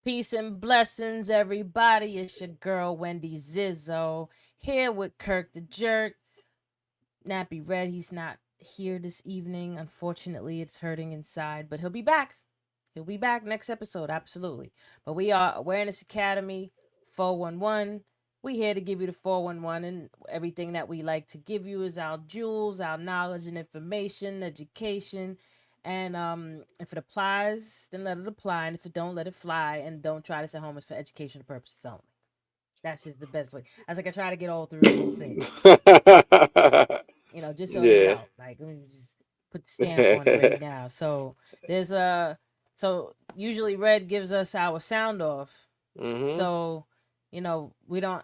Peace and blessings, everybody. It's your girl, Wendy Zizzo, here with Kirk the Jerk. Nappy Red, he's not here this evening. Unfortunately, it's hurting inside, but he'll be back. He'll be back next episode, absolutely. But we are Awareness Academy 411. We here to give you the 411, and everything that we like to give you is our jewels, our knowledge and information, education. And if it applies, then let it apply. And if it don't, let it fly. And don't try this at home. It's for educational purposes only. That's just the best way. I was like, I try to get all through the whole thing. Just so it's Yeah. out. Like, let me just put the stamp on it right now. So there's so usually Red gives us our sound off. hmm So, we don't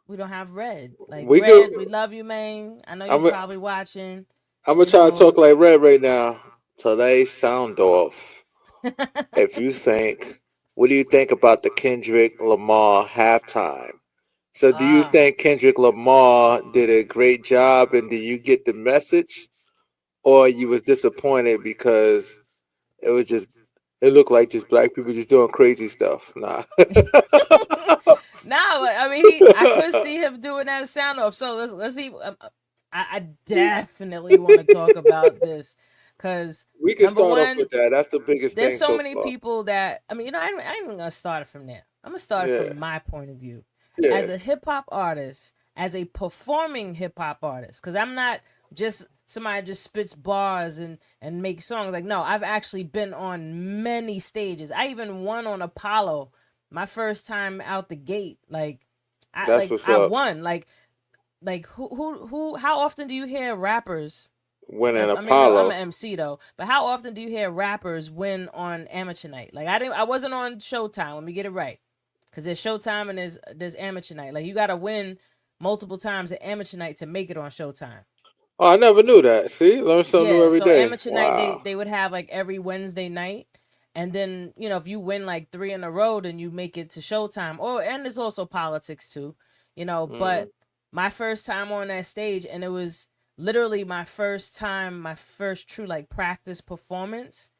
have Red. Like We could. Red, we love you, man. I know you're I'm. probably watching. I'm gonna You try to know. talk like Red right now. Today sound off. If you think, what do you think about the Kendrick Lamar halftime? So, do you Ah. think Kendrick Lamar did a great job, and do you get the message, or you was disappointed because it was just it looked like just black people just doing crazy stuff? Nah. No, but I mean, I could see him doing that sound off. So let's see. I definitely want to talk about this because We can number start off one, with that. That's the biggest there's thing so so many far. people that I mean, I ain't even gonna start it from there. I'm gonna start it Yeah. from my point of view Yeah. as a hip hop artist, as a performing hip hop artist, because I'm not just somebody just spits bars and makes songs. Like no, I've actually been on many stages. I even won on Apollo my first time out the gate. That's what's I up. won. Like who how often do you hear rappers Winning I mean, I'm Apollo. an MC though, but how often do you hear rappers win on amateur night? Like I wasn't on Showtime. Let me get it right, because there's Showtime and there's amateur night. Like you got to win multiple times at amateur night to make it on Showtime. Oh, I never knew that. See, learn something new Yeah, every so day. amateur night Wow. they would have like every Wednesday night, and then if you win like three in a row, then you make it to Showtime. And there's also politics too, hmm But my first time on that stage, and it was literally my first time, my first true like practice performance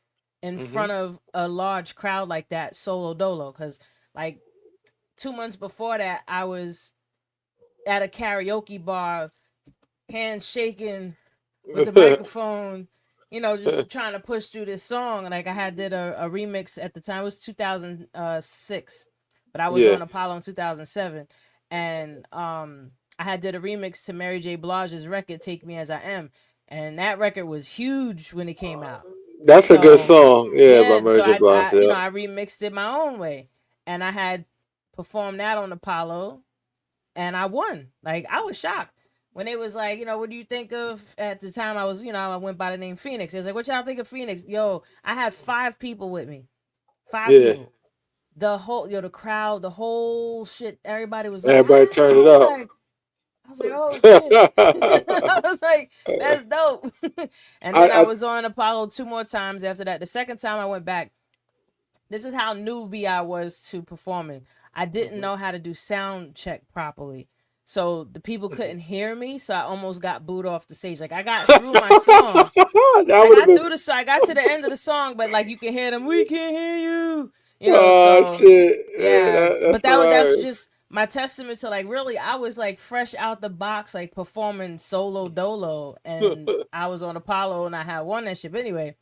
in hmm front of a large crowd like that, solo dolo. Because like 2 months before that, I was at a karaoke bar, hands shaking with the microphone, just trying to push through this song. Like I had did a remix at the time. It was 2006, but I was yeah, on Apollo in 2007, and I had did a remix to Mary J. Blige's record "Take Me as I Am," and that record was huge when it came out. that's a good So song. Yeah, by yeah, so Mary J. Blige. Yeah. I remixed it my own way, and I had performed that on Apollo, and I won. Like I was shocked when it was like, what do you think of? At the time, I was, I went by the name Phoenix. It was like, what y'all think of Phoenix? Yo, I had 5 people with me, five Yeah. people. The whole, the crowd, the whole shit. Everybody was like, Everybody ah. turn it up. I was like, oh shit. I was like, that's dope. And then I I was on Apollo 2 more times after that. The second time I went back, this is how newbie I was to performing. I didn't know how to do sound check properly. So the people couldn't hear me, so I almost got booed off the stage. Like I got through my song. that I would have got been. through the song. I got to the end of the song, but like you can hear them, we can't hear you. Oh So shit! Yeah, yeah. that's But that's hilarious. just my testament to like really I was like fresh out the box, like performing solo dolo, and I was on Apollo and I had won that shit. But anyway,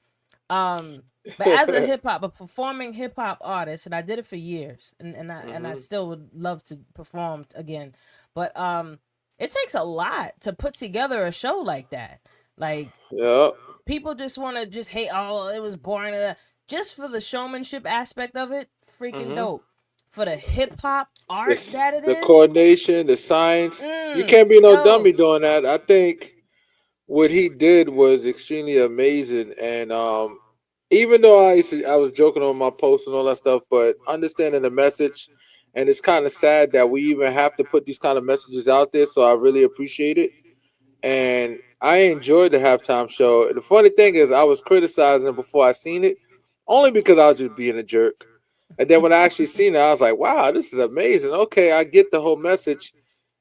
um, but as a hip hop, a performing hip hop artist, and I did it for years, and I hmm still would love to perform again. But it takes a lot to put together a show like that. Like Yeah. people just want to just hate. Oh, it was boring. Just for the showmanship aspect of it, freaking hmm dope. For the hip hop art that it The is, coordination, the science. You can't be no dummy yo, doing that. I think what he did was extremely amazing, and even though I was joking on my post and all that stuff, but understanding the message, and it's kind of sad that we even have to put these kind of messages out there. So I really appreciate it, and I enjoyed the halftime show. The funny thing is, I was criticizing it before I seen it, only because I was just being a jerk. And then when I actually seen it, I was like, "Wow, this is amazing." Okay, I get the whole message.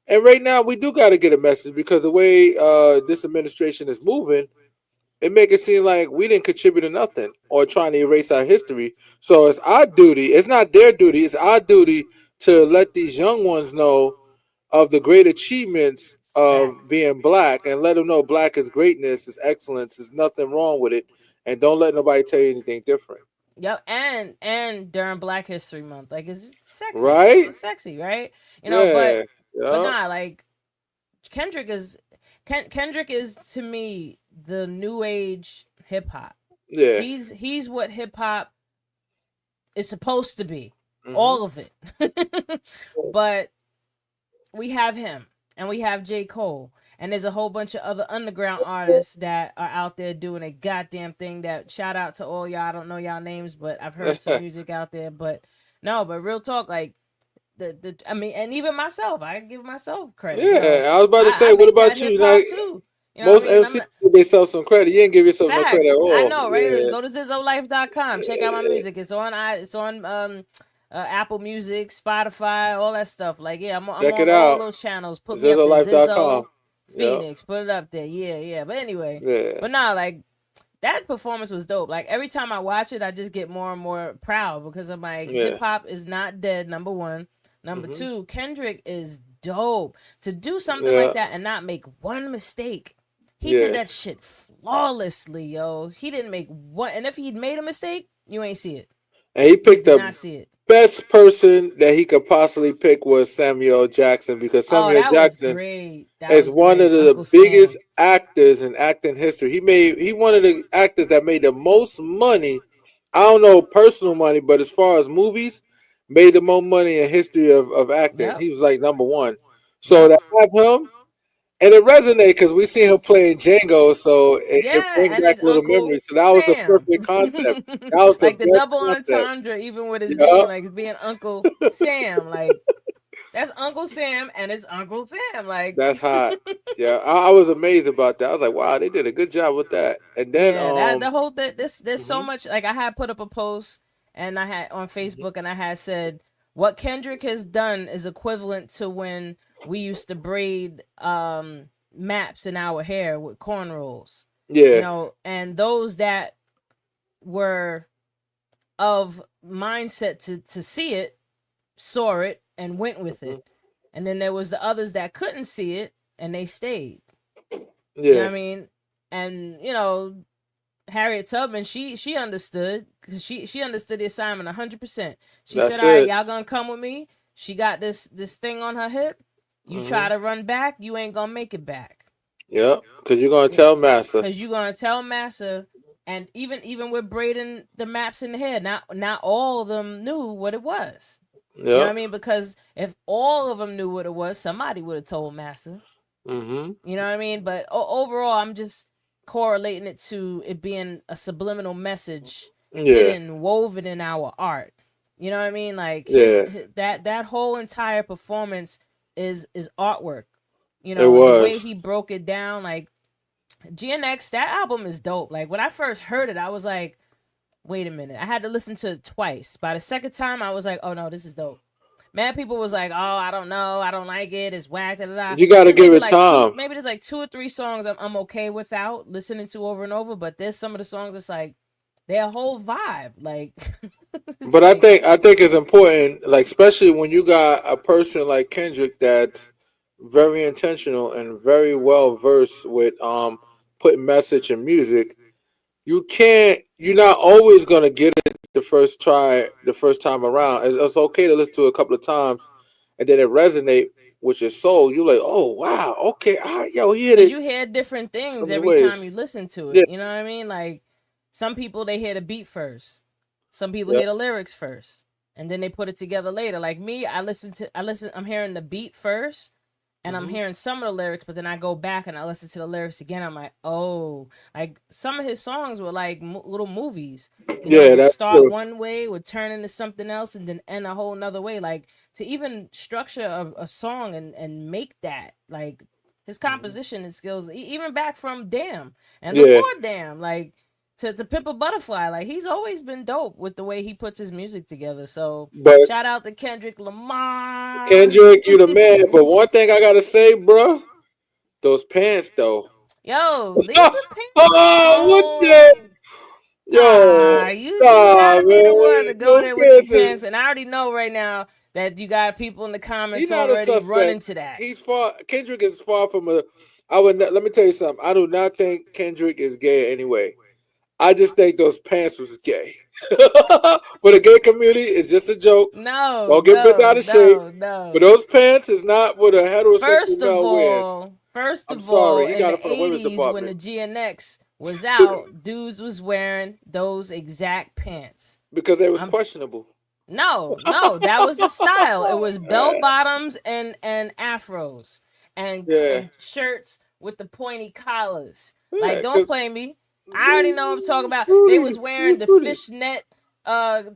And right now, we do got to get a message because the way this administration is moving, it make it seem like we didn't contribute to nothing or trying to erase our history. So it's our duty. It's not their duty. It's our duty to let these young ones know of the great achievements of Facts. being black and let them know black is greatness, is excellence, there's nothing wrong with it, and don't let nobody tell you anything different. Yep, and during Black History Month, like it's sexy. Right? It's sexy, right? You know, Yeah. but Yeah. nah, like Kendrick is Kendrick is to me the new age hip hop. Yeah. He's what hip hop is supposed to be. Hmm. All of it. But we have him and we have J. Cole. And there's a whole bunch of other underground artists that are out there doing a goddamn thing. That shout out to all y'all. I don't know y'all names, but I've heard some music out there. But no, but real talk, like the I mean, and even myself, I give myself credit. You know, Yeah. I was about to say, I what make that about hip you? hop Like too. You know what I most mean? I'm MCs not give themselves some credit. You didn't give yourself no credit facts. at I all. know, right? Yeah. Go to zizzolife.com. Check out my music. It's on Apple Music, Spotify, all that stuff. Like, yeah, I'm Check on it all out. those channels. Put me up there, ZizzoLife.com. Zizzo, Yep. Phoenix. Put it up there. Yeah, yeah. But anyway, Yeah. but nah, like that performance was dope. Like every time I watch it, I just get more and more proud because I'm like, hip Yeah. hop is not dead. Number one, number Hmm. two, Kendrick is dope to do something Yeah. like that and not make one mistake. He did Yeah. that shit flawlessly, yo. He didn't make one, and if he'd made a mistake, you ain't see it. And he You picked did the not see it. best person that he could possibly pick was Samuel Jackson because Oh, Samuel that was Jackson great. That is was one of great, the Uncle biggest Sam. actors in acting history. He one of the actors that made the most money. I don't know personal money, but as far as movies, made the most money in history of acting. Yep, He was like number one. So yep. to have him and it resonated because we see him playing Django, so it Yeah, brings and back it's little Uncle memories. So that was the Sam. perfect concept. That was the Like the best double concept. entendre, even with his Yeah. name, like it's being Uncle Sam. Like that's Uncle Sam, and it's Uncle Sam. Like, That's hot. Yeah, I was amazed about that. I was like, wow, they did a good job with that. And then, yeah, that the whole thing. There's so hmm much. Like I had put up a post, and I had on Facebook, and I had said what Kendrick has done is equivalent to when we used to braid maps in our hair with cornrows. You yeah, know, and those that were of mindset to see it, saw it, and went with hmm it. And then there was the others that couldn't see it and they stayed. You know yeah, what I mean? And you know, Harriet Tubman, she understood because she understood the assignment 100%. She said, that's "All right, it. y'all gonna come with me." She got this thing on her hip. You try Hmm. to run back, you ain't gonna make it back. Yeah, because you're gonna Yeah, tell Massa. because you gonna tell Massa, and even with braiding the maps in the head, not all of them knew what it was. You know what Yep. I mean? Because if all of them knew what it was, somebody would have told Massa. Hmm. You know what I mean? But overall, I'm just correlating it to it being a subliminal message Yeah, hidden, woven in our art. You know what I mean? Like yeah, that whole entire performance is artwork. You it know, and the way was. he broke it down, like GNX, that album is dope. Like when I first heard it, I was like, wait a minute. I had to listen to it twice. By the second time, I was like, oh no, this is dope. Mad people was like, oh, I don't know, I don't like it, it's whack, da da da. You got to give it time. Maybe there's like two or three songs I'm okay without listening to over and over, but there's some of the songs that's like they're a whole vibe. Like it's But like I think it's important, like especially when you got a person like Kendrick that's very intentional and very well versed with putting message in music. You can't. You're not always gonna get it the first try, the first time around. It's okay to listen to it a couple of times, and then it resonate with your soul. You're like, oh wow, okay, yo, he hit because it you hear different so things many every time ways. you listen to Yeah, it. You know what I mean? Like some people they hear the beat first, some people yeah, hear the lyrics first, and then they put it together later. Like me, I'm hearing the beat first, and I'm hmm hearing some of the lyrics, but then I go back and I listen to the lyrics again. I'm like, oh, like some of his songs were like little movies. You know, yeah. would That's start true. one way, would turn into something else, and then end a whole nother way. Like to even structure a song and make that like his Hmm. composition and skills, even back from Damn and before Yeah, Damn, like to Pimp a Butterfly, like he's always been dope with the way he puts his music together. So but shout out to Kendrick Lamar. Kendrick, you the man. But one thing I gotta say, bro, those pants though. Yo, leave the pants Oh, what the? alone. Yo, You nah, gotta be the one man. to go Those there with the pants pants. is. And I already know right now that you got people in the He's comments not a already running suspect. to that. He's far. Kendrick is far from a. I would. Let me tell you something. I do not think Kendrick is gay anyway. I just think those pants was gay. For the gay community, it's just a joke. No, Don't get bent no, out of shape. no, But no. those pants is not what a heterosexual male wears. First I'm of sorry, all, he in got it the for the women's 80s when the department GNX was out, dudes was wearing those exact pants. because they was Um questionable. no, no, that was the style. It was bell bottoms and afros Yeah, and shirts with the pointy collars. Like yeah, don't because play me. I already know what I'm talking about. They Fruity, was it wearing was the Fruity. fishnet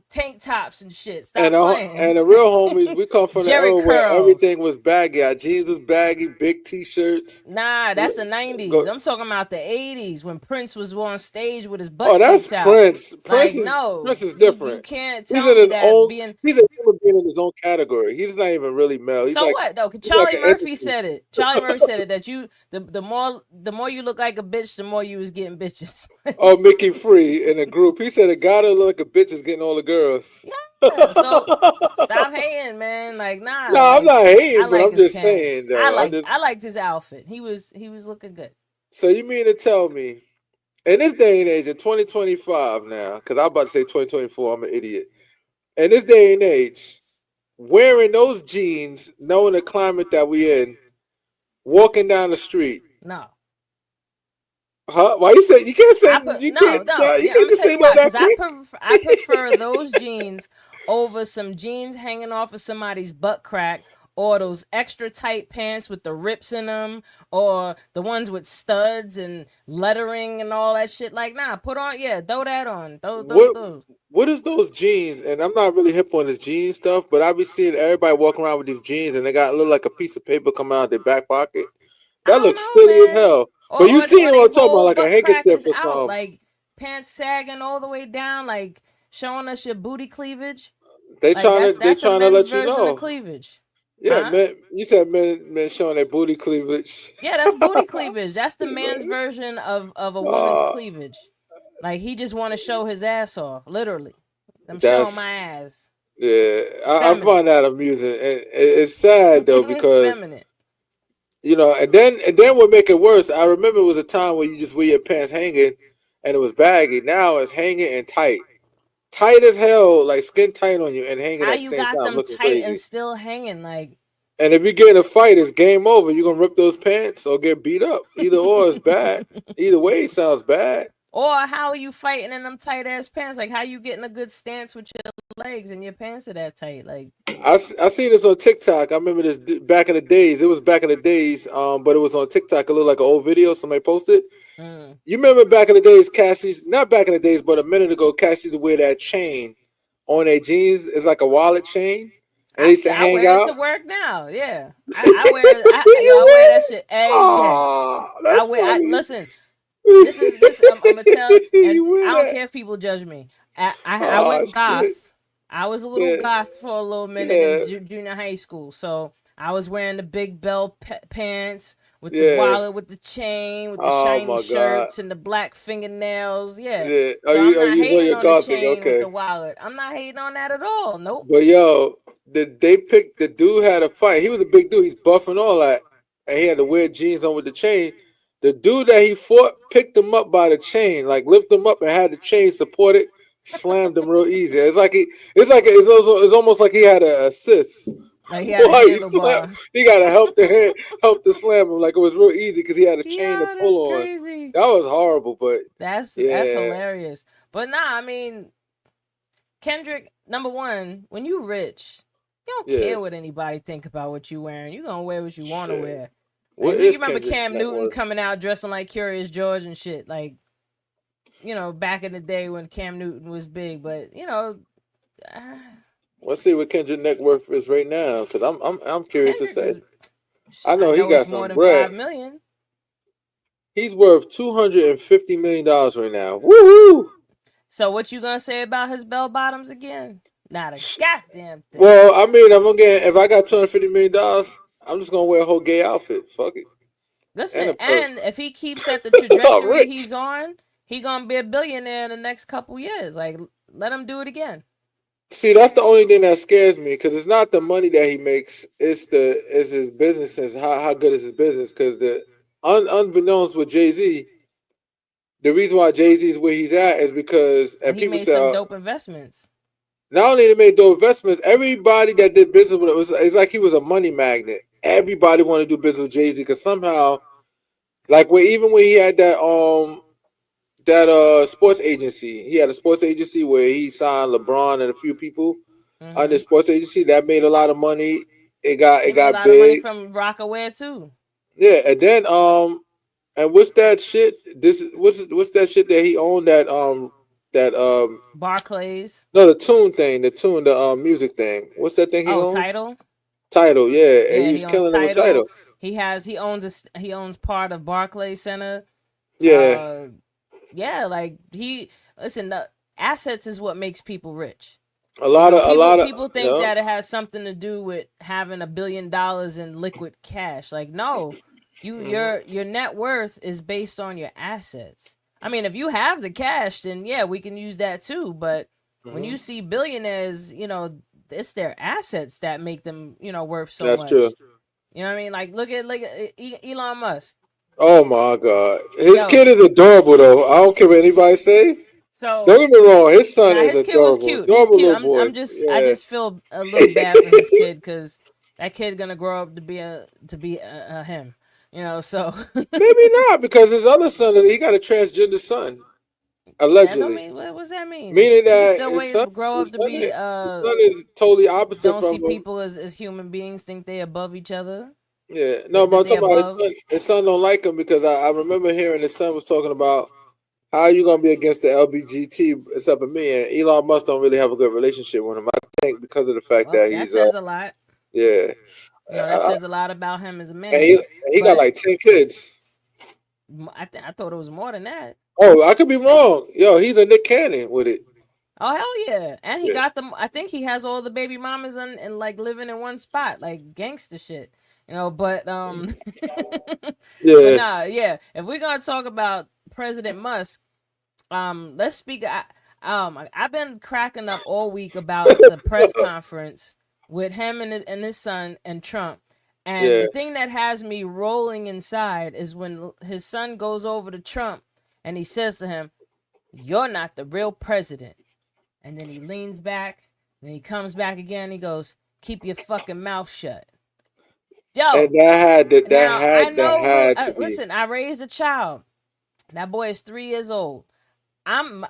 tank tops and shit. Stop And playing. the real homies, we come from the Jerry era where curls. everything was baggy. Our jeans was baggy, big t-shirts. Nah, that's the 90s. Go, I'm talking about the 80s when Prince was on stage with his oh, butt that's cheeks out. Prince. Like, no, Prince is you different. can't He's tell in me his that own. being. He's a human being in his own category. He's not even really male. So what though? He's like Charlie an Murphy entity. said it. Charlie Murphy said it that you the more you look like a bitch, the more you was getting bitches. Oh, Mickey Free in a group. He said a guy that look like a bitch is getting all the girls. Yeah. So stop hating, man. Like, nah, No, I'm like not I hating, but like I'm his just pants. saying though. I'm just I liked his outfit. He was looking good. so you mean to tell me in this day and age, in 2025 now, because I'm about to say 2024, I'm an idiot. In this day and age, wearing those jeans, knowing the climate that we in, walking down the street. No. Huh? Why you say you can't say I put no, no. you Yeah, I'm can't gonna just tell say you no why. that Cause quick? I prefer those jeans over some jeans hanging off of somebody's butt crack, or those extra tight pants with the rips in them, or the ones with studs and lettering and all that shit. Like, nah, put on, yeah, throw that on. What Those. what is those jeans? And I'm not really hip on this jean stuff, but I be seeing everybody walking around with these jeans and they got look like a piece of paper coming out of their back pocket. I That don't looks know, silly as man. hell. But you Or seen what they I'm talking about, whole like a butt crack handkerchief is or out, something. like pants sagging all the way down, like showing us your booty cleavage. Like They that's a trying to men's let you version of know. cleavage. Yeah, Huh? men. You said men showing their booty cleavage. Yeah, that's booty cleavage. That's the It's man's like, version of a woman's uh, cleavage. Like he just want to show his ass off, literally. I'm showing that's my ass. yeah. I Feminine. find that amusing, and it's sad though It's because feminine. and then what make it worse? I remember it was a time where you just wear your pants hanging, and it was baggy. Now it's hanging and tight as hell, like skin tight on you, and hanging How at the you same got time, them looking tight and crazy. still hanging? Like, And if you get in a fight, it's game over. You gonna rip those pants or get beat up. Either or is bad. Either way sounds bad. or how are you fighting in them tight ass pants? Like, how you getting a good stance with your legs and your pants are that tight? Like, I seen this on TikTok. I remember this back in the days. It was back in the days, but it was on TikTok. It looked like an old video somebody posted. mm. You remember back in the days, Cassie's not back in the days, but a minute ago, Cassie used to wear that chain on their jeans. It's like a wallet chain, and they used to I hang wear it out. to work now. Yeah, I You wear wear that it? shit every day. Oh, I that's wear. I funny. listen. This. I'm gonna tell, and You wear I don't that? care if people judge me. I Oh went shit! goth. I was a little Yeah, goth for a little minute in yeah, junior high school. So I was wearing the big bell pants with the yeah. wallet, with the chain, with the Oh shiny my god. shirts and the black fingernails. Yeah. Yeah. So I'm Are not you on hating your on the gothic? chain with Okay. the wallet. I'm not hating on that at all. Nope. But yo, they picked the dude had a fight. He was a big dude. He's buff and all that, and he had the weird jeans on with the chain. The dude that he fought picked him up by the chain, like lifted him up and had the chain supported, slammed him real easy. It's almost like he had an assist. Like he had a Why he slammed? handlebar. He got to help to slam him. Like it was real easy because he had a chain to Yeah, that's pull on. crazy. That was horrible, but That's yeah, hilarious. But nah, I mean, Kendrick, number one, when you rich, you don't yeah. care what anybody think about what you wearing. You gonna wear what you want to Shit. wear. Like What you is remember Kendrick's Cam net Newton worth? coming out dressing like Curious George and shit. Like back in the day when Cam Newton was big. But uh, Let's see what Kendrick net worth is right now, because I'm curious to Kendrick say. is. I I know he know it's got more some than 5 bread. million. He's worth $250 million right now. Woohoo! So what you gonna say about his bell bottoms again? Not a goddamn thing. Well, I mean, if I got $250 million, I'm just gonna wear a whole gay outfit. Fuck it. and Listen, a purse. and if he keeps at the Oh, trajectory rich. he's on, he gonna be a billionaire in the next couple years. Like, let him do it again. See, that's the only thing that scares me because it's not the money that he makes; it's his business sense. How good is his business? Because unbeknownst with Jay Z, the reason why Jay Z is where he's at is because, Oh, and he people made say, some dope investments. not only they made those investments, everybody that did business with it was it's like he was a money magnet. Everybody wanted to do business with Jay Z because somehow, like even when he had that sports agency, he had a sports agency where he signed LeBron and a few people on the Mm-hmm. sports agency that made a lot of money. It He made a got lot of money big, from Rockaware too. yeah. And then and what's that shit? This what's that shit that he owned that Barclays. no, the tune thing, the music thing. What's that thing he Oh, owns? Title. Title, yeah. And Yeah, he he was owns killing it with Title. Title. He owns part of Barclays Center. Yeah, Uh, yeah, like he listen. The assets is what makes people rich. You know, a people lot of people think no. that it has something to do with having $1 billion in liquid cash. Like, no, Hmm. your net worth is based on your assets. I mean, if you have the cash, then yeah, we can use that too. But when Hmm. you see billionaires, it's their assets that make them, worth so That's true. much. You know what I mean? Like, look at Elon Musk. Oh my god, his Yo, kid is adorable though. I don't care what anybody say. Don't so get me wrong, his son now is his kid was adorable, cute. He's adorable cute. little I'm boy. I'm just I Yeah, just feel a little bad for his kid because that kid gonna grow up to be him. So maybe not because his other son he got a transgender son yeah, don't allegedly, mean what does that mean? meaning He can that still wait grow up to be his son is totally opposite don't from see him. people as human beings, think they above each other, Yeah, no, that, but that I'm they talking about his above. son. His son don't like him because I remember hearing his son was talking about how are you gonna be against the LBGT except for me, and Elon Musk don't really have a good relationship with him. I think because of the fact Well, that that he's says a lot. yeah, That uh, says a lot about him as a and man. he got But like 10 kids. I thought it was more than that. Oh, I could be wrong. Yo, he's a Nick Cannon with it. Oh hell yeah! And he Yeah, got them. I think he has all the baby mamas and like living in one spot, like gangster shit. But but yeah, nah, yeah. If we're gonna talk about President Musk, let's speak. I've been cracking up all week about the press conference with him and his son and Trump. And yeah. the thing that has me rolling inside is when his son goes over to Trump and he says to him, "You're not the real president." And then he leans back, and he comes back again. And he goes, "Keep your fucking mouth shut." And Yo, now I that know. had to be. Listen, I raised a child. That boy is 3 years old.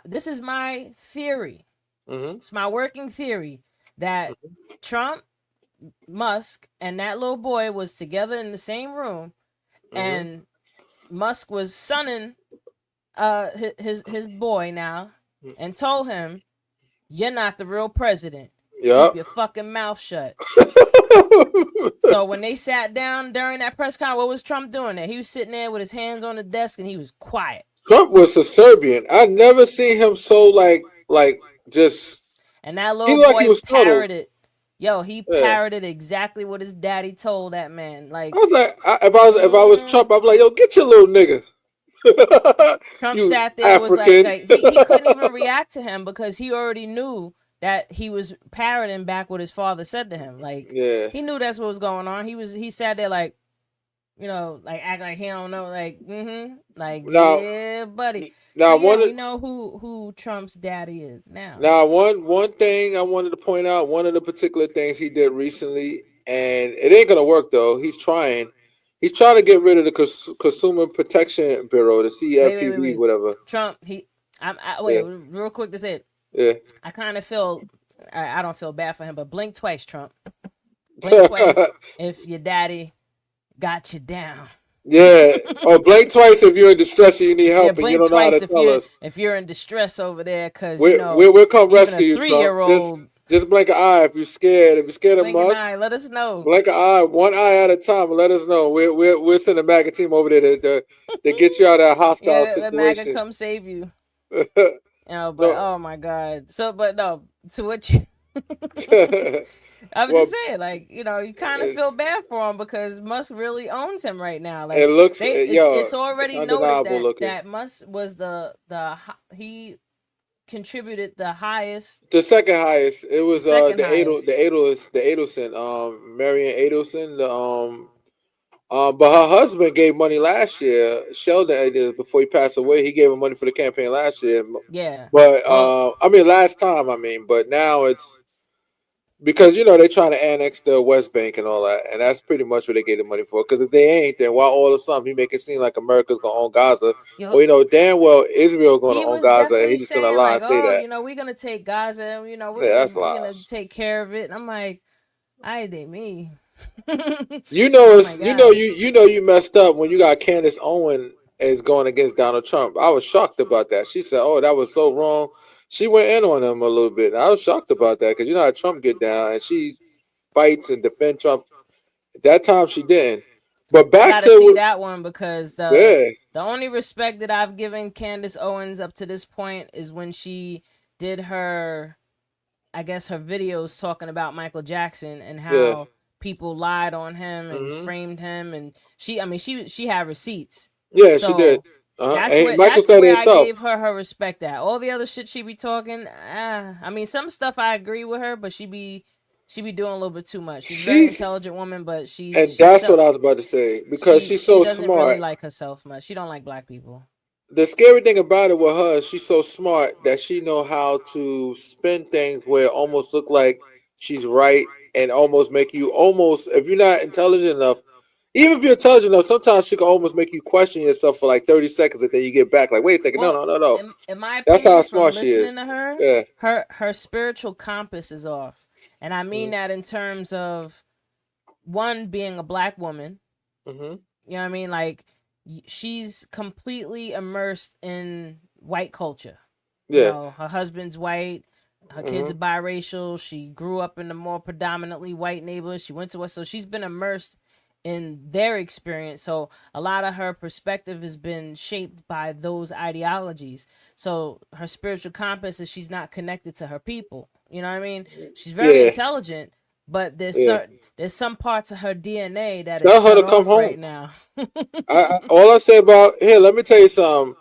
This is my theory. Hmm. It's my working theory that Trump, Musk, and that little boy was together in the same room, Hmm. and Musk was sunning his boy now, and told him, "You're not the real president. Keep Yep. your fucking mouth shut." So when they sat down during that press conference, what was Trump doing there? He was sitting there with his hands on the desk and he was quiet. Trump was a Serbian. I never seen him so just And that he little looked like he boy was startled. parroted. Yo, he Yeah. parroted exactly what his daddy told that man. I Like, was like, if I was mm, Trump, I'd be like, yo, get your little nigga, Trump you sat there was African. like he couldn't even react to him because he already knew that he was parroting back what his father said to him. Like, Yeah. he knew that's what was going on. He sat there like, like act like he don't know, like, like, Now, yeah, buddy. So now yeah, one we know who Trump's daddy is now. now one thing I wanted to point out. One of the particular things he did recently, and it ain't gonna work though. He's trying. He's trying to get rid of the Consumer Protection Bureau, the CFPB, Wait. whatever. Trump, wait, Yeah. real quick to say it. Yeah. I kind of feel, I don't feel bad for him, but blink twice, Trump. Blink twice if your daddy got you down. Yeah. Or blink twice if you're in distress and you need Yeah, help and you blink don't know how to twice tell us. if you're in distress over there, cause We'll come even a rescue you, three Trump. year old Just blink an eye if you're scared. If you're scared of blink an us, eye. Let us know. blink an eye, one eye at a time, and let us know. We'll send a MAGA team over there to get you out of that hostile Yeah, let MAGA situation. come save you. But No. oh my god. So, but no, to what you I was Well, just saying, like, you kind of it, feel bad for him because Musk really owns him right now. it Like, looks, yo, it's it's already noted undeniable that looking. Musk was he contributed the highest, The second highest, it the was second highest. the Adelson, Marion Adelson, but her husband gave money last year. Sheldon before he passed away, he gave her money for the campaign last year. Yeah. But Well, I mean, last time, I mean, but now it's because they're trying to annex the West Bank and all that, and that's pretty much what they gave the money for. Because if they ain't, then why all of a sudden he make it seem like America's gonna own Gaza, yo, or damn well Israel gonna he own was Gaza, and definitely he's just gonna saying lie like, and say oh, that. we're gonna take Gaza, Yeah, that's we're gonna lies. take care of it. And I'm like, I they me. You know Oh my it's god. you messed up when you got Candace Owen as going against Donald Trump. I was shocked about that. She said, "Oh, that was so wrong." She went in on him a little bit. I was shocked about that because you know how Trump get down, and she fights and defend Trump. That time she didn't. But I back gotta see to that one because yeah, the only respect that I've given Candace Owens up to this point is when she did her, I guess, her videos talking about Michael Jackson and yeah, how people lied on him and hmm framed him, and she had receipts. yeah, she did. So And Michael that's said where his I stuff. gave her respect at. All the other shit she be talking, I mean, some stuff I agree with her, but she be doing a little bit too much. She's a very She's intelligent woman, but and that's what I was about to say because she's she so doesn't really smart. like herself much. She don't like black people. The scary thing about it with her, she's so smart that she know how to spin things where it almost look like she's right and almost make you almost if you're not intelligent enough. Even if you're intelligent enough, sometimes she can almost make you question yourself for like 30 seconds and then you get back like, wait a second, no, Well, no, no, no. in my That's how opinion, from smart she is. listening to her, Yeah. her spiritual compass is off, and I mean that in terms of one being a black woman. Mm-hmm. You know what I mean? Like she's completely immersed in white culture. Yeah. Her husband's white, her kids Mm-hmm. are biracial. She grew up in a more predominantly white neighborhood. She went to us, so she's been immersed in their experience. So a lot of her perspective has been shaped by those ideologies. So her spiritual compass is she's not connected to her people. You know what I mean? She's very Yeah. intelligent, but Yeah. there's some parts of her DNA that is Tell her cut to come off home. right now. All I say about here, let me tell you something.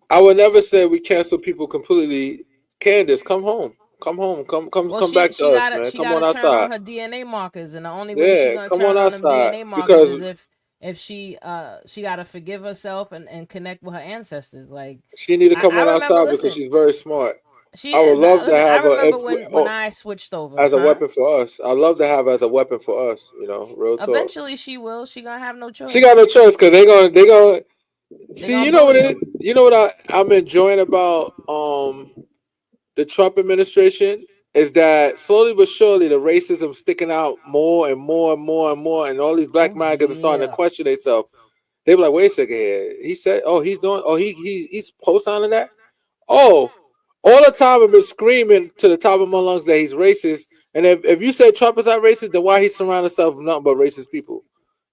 I would never say we cancel people completely. Candace, come home. Come home. Well, Come back to us, man. she Come on gotta turn outside. on her DNA markers, and the only way she Yeah, gonna come turn on on them outside. DNA markers Because is if she gotta forgive herself and connect with her ancestors. Like she need to come I on remember, outside because listen, she's very smart. she I would is. love to Listen, I have her if remember when oh, I switched over, as a huh? weapon for us. I love to have her as a weapon for us. Real talk. Eventually, she will. She gonna have no She got no choice. choice because they gonna They're see. gonna You know what bully it? her. You know what I'm enjoying about the Trump administration is that slowly but surely the racism sticking out more and more and more and more, and all these black Oh migrants are starting to yeah. question themselves. They be like, "Wait a second here." He said, "Oh, he's doing. Oh, he's co-signing that. Oh, all the time I've been screaming to the top of my lungs that he's racist. And if you say Trump is not racist, then why he surround himself with nothing but racist people?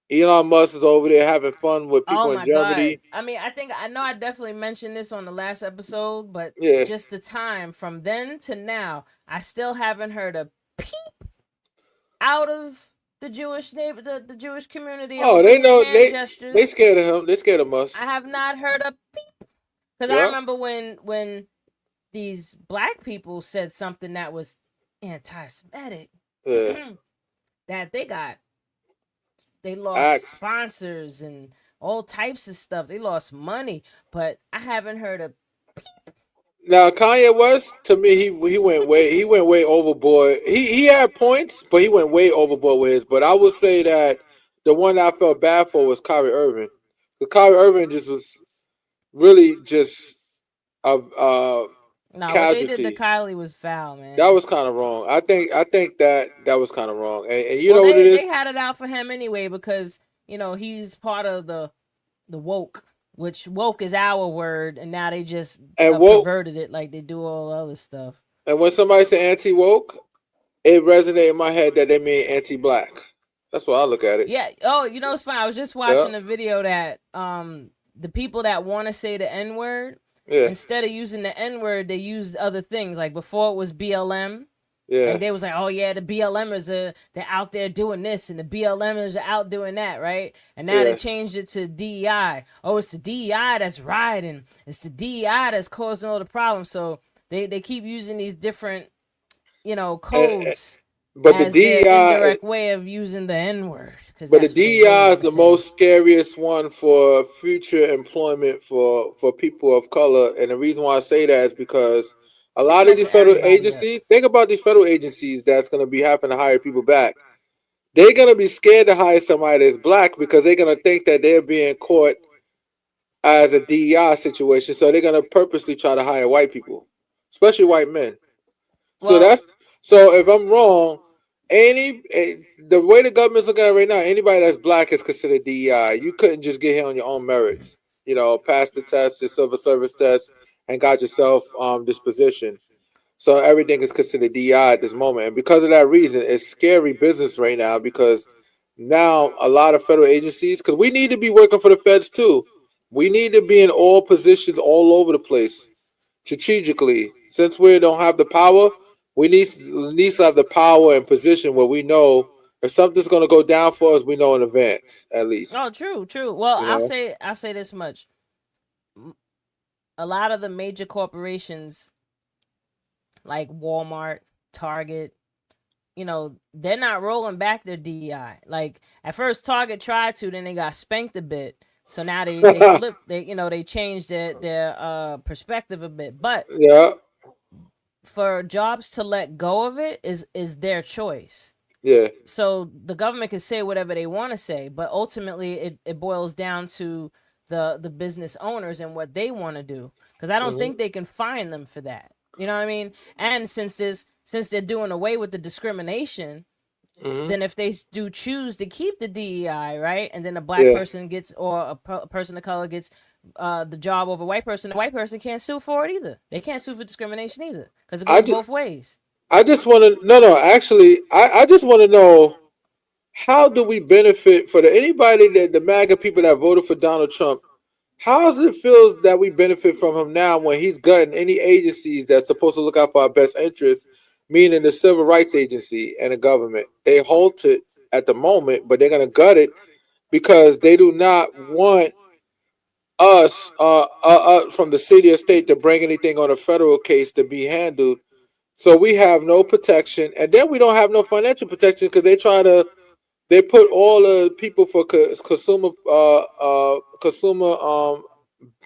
Elon Musk is over there having fun with Oh people in my god. Germany. I mean, I know I definitely mentioned this on the last episode, but Yeah. just the time from then to now, I still haven't heard a peep out of the Jewish neighbor, the Jewish community of a Oh, they peace know hand they gestures. scared of him. They scared of I us. have not heard a peep because I Yeah. remember when these black people said something that was anti-Semitic, Yeah. that they lost Axe. sponsors and all types of stuff. They lost money, but I haven't heard a Now Kanye West, to me, he went way overboard. He had points, but he went way overboard with his. But I would say that the one that I felt bad for was Kyrie Irving. Because Kyrie Irving just was really just a no. What they did to casualty. Kylie was foul, That man. was kind of wrong. I think that was kind of wrong. And you Well, know what it they is? had it out for him anyway because he's part of the woke, which woke is our word, and now they just And woke. perverted it like they do all other stuff. And when somebody say anti woke, it resonated in my head that they mean anti black. That's why I look at it. Yeah. Oh, it's fine. I was just Yeah. watching a video that the people that want to say the N word, Yeah. instead of using the N word, they used other things. Like before it was BLM. Yeah. Like they was like, oh yeah, the BLMers they're out there doing this, and the BLMers are out doing that, right? And now they Yeah. changed it to DEI. Oh, it's the DEI that's rioting. It's the DEI that's causing all the problems. So they keep using these different And, codes but the as their DEI, indirect way of using the N word because but the that's what they DEI really is are the saying. most scariest one for future employment for people of color. And the reason why I say that is because a It's lot of these messing federal everybody up. agencies, think about these federal agencies that's going to be having to hire people back. They're going to be scared to hire somebody that's black because they're going to think that they're being caught as a DEI situation. So they're going to purposely try to hire white people, especially white men. So Well, that's so. If I'm wrong, the way the government's looking at it right now, anybody that's black is considered DEI. You couldn't just get here on your own merits. Pass the test, the civil service test, and got yourself this position. So everything is considered DI at this moment. And because of that reason, it's scary business right now because now a lot of federal agencies, because we need to be working for the feds too. We need to be in all positions all over the place strategically. Since we don't have the power, we need to have the power and position where we know if something's going to go down for us, we know in advance at least. oh, true, true. Well, You know? I'll say this much: a lot of the major corporations like Walmart, Target, they're not rolling back their DEI. Like at first Target tried to, then they got spanked a bit. So now they flipped they changed their perspective a bit. But Yeah, for jobs to let go of it is their choice. yeah. So the government can say whatever they want to say, but ultimately it boils down to the business owners and what they want to do. Because I don't Hmm. think they can fine them for that. You know what I mean? And since they're doing away with the discrimination, Hmm. then if they do choose to keep the DEI, right, and then a black Yeah. person gets or a person of color gets the job over a white person, the white person can't sue for it either. They can't sue for discrimination either because it I goes just, both ways. I just want to no actually I just want to know how do we benefit for anybody that the MAGA people that voted for Donald Trump. How does it feel that we benefit from him now when he's gutting any agencies that's supposed to look out for our best interests, meaning the civil rights agency and the government? They halt it at the moment, but they're gonna gut it because they do not want us from the city or state to bring anything on a federal case to be handled. So we have no protection, and then we don't have no financial protection because they put all the people for consumer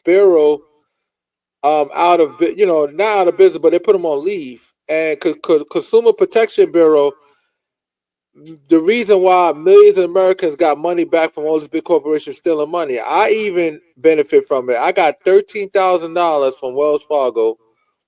bureau out of not out of business, but they put them on leave. And Consumer Protection Bureau, the reason why millions of Americans got money back from all these big corporations stealing money, I even benefit from it. I got $13,000 from Wells Fargo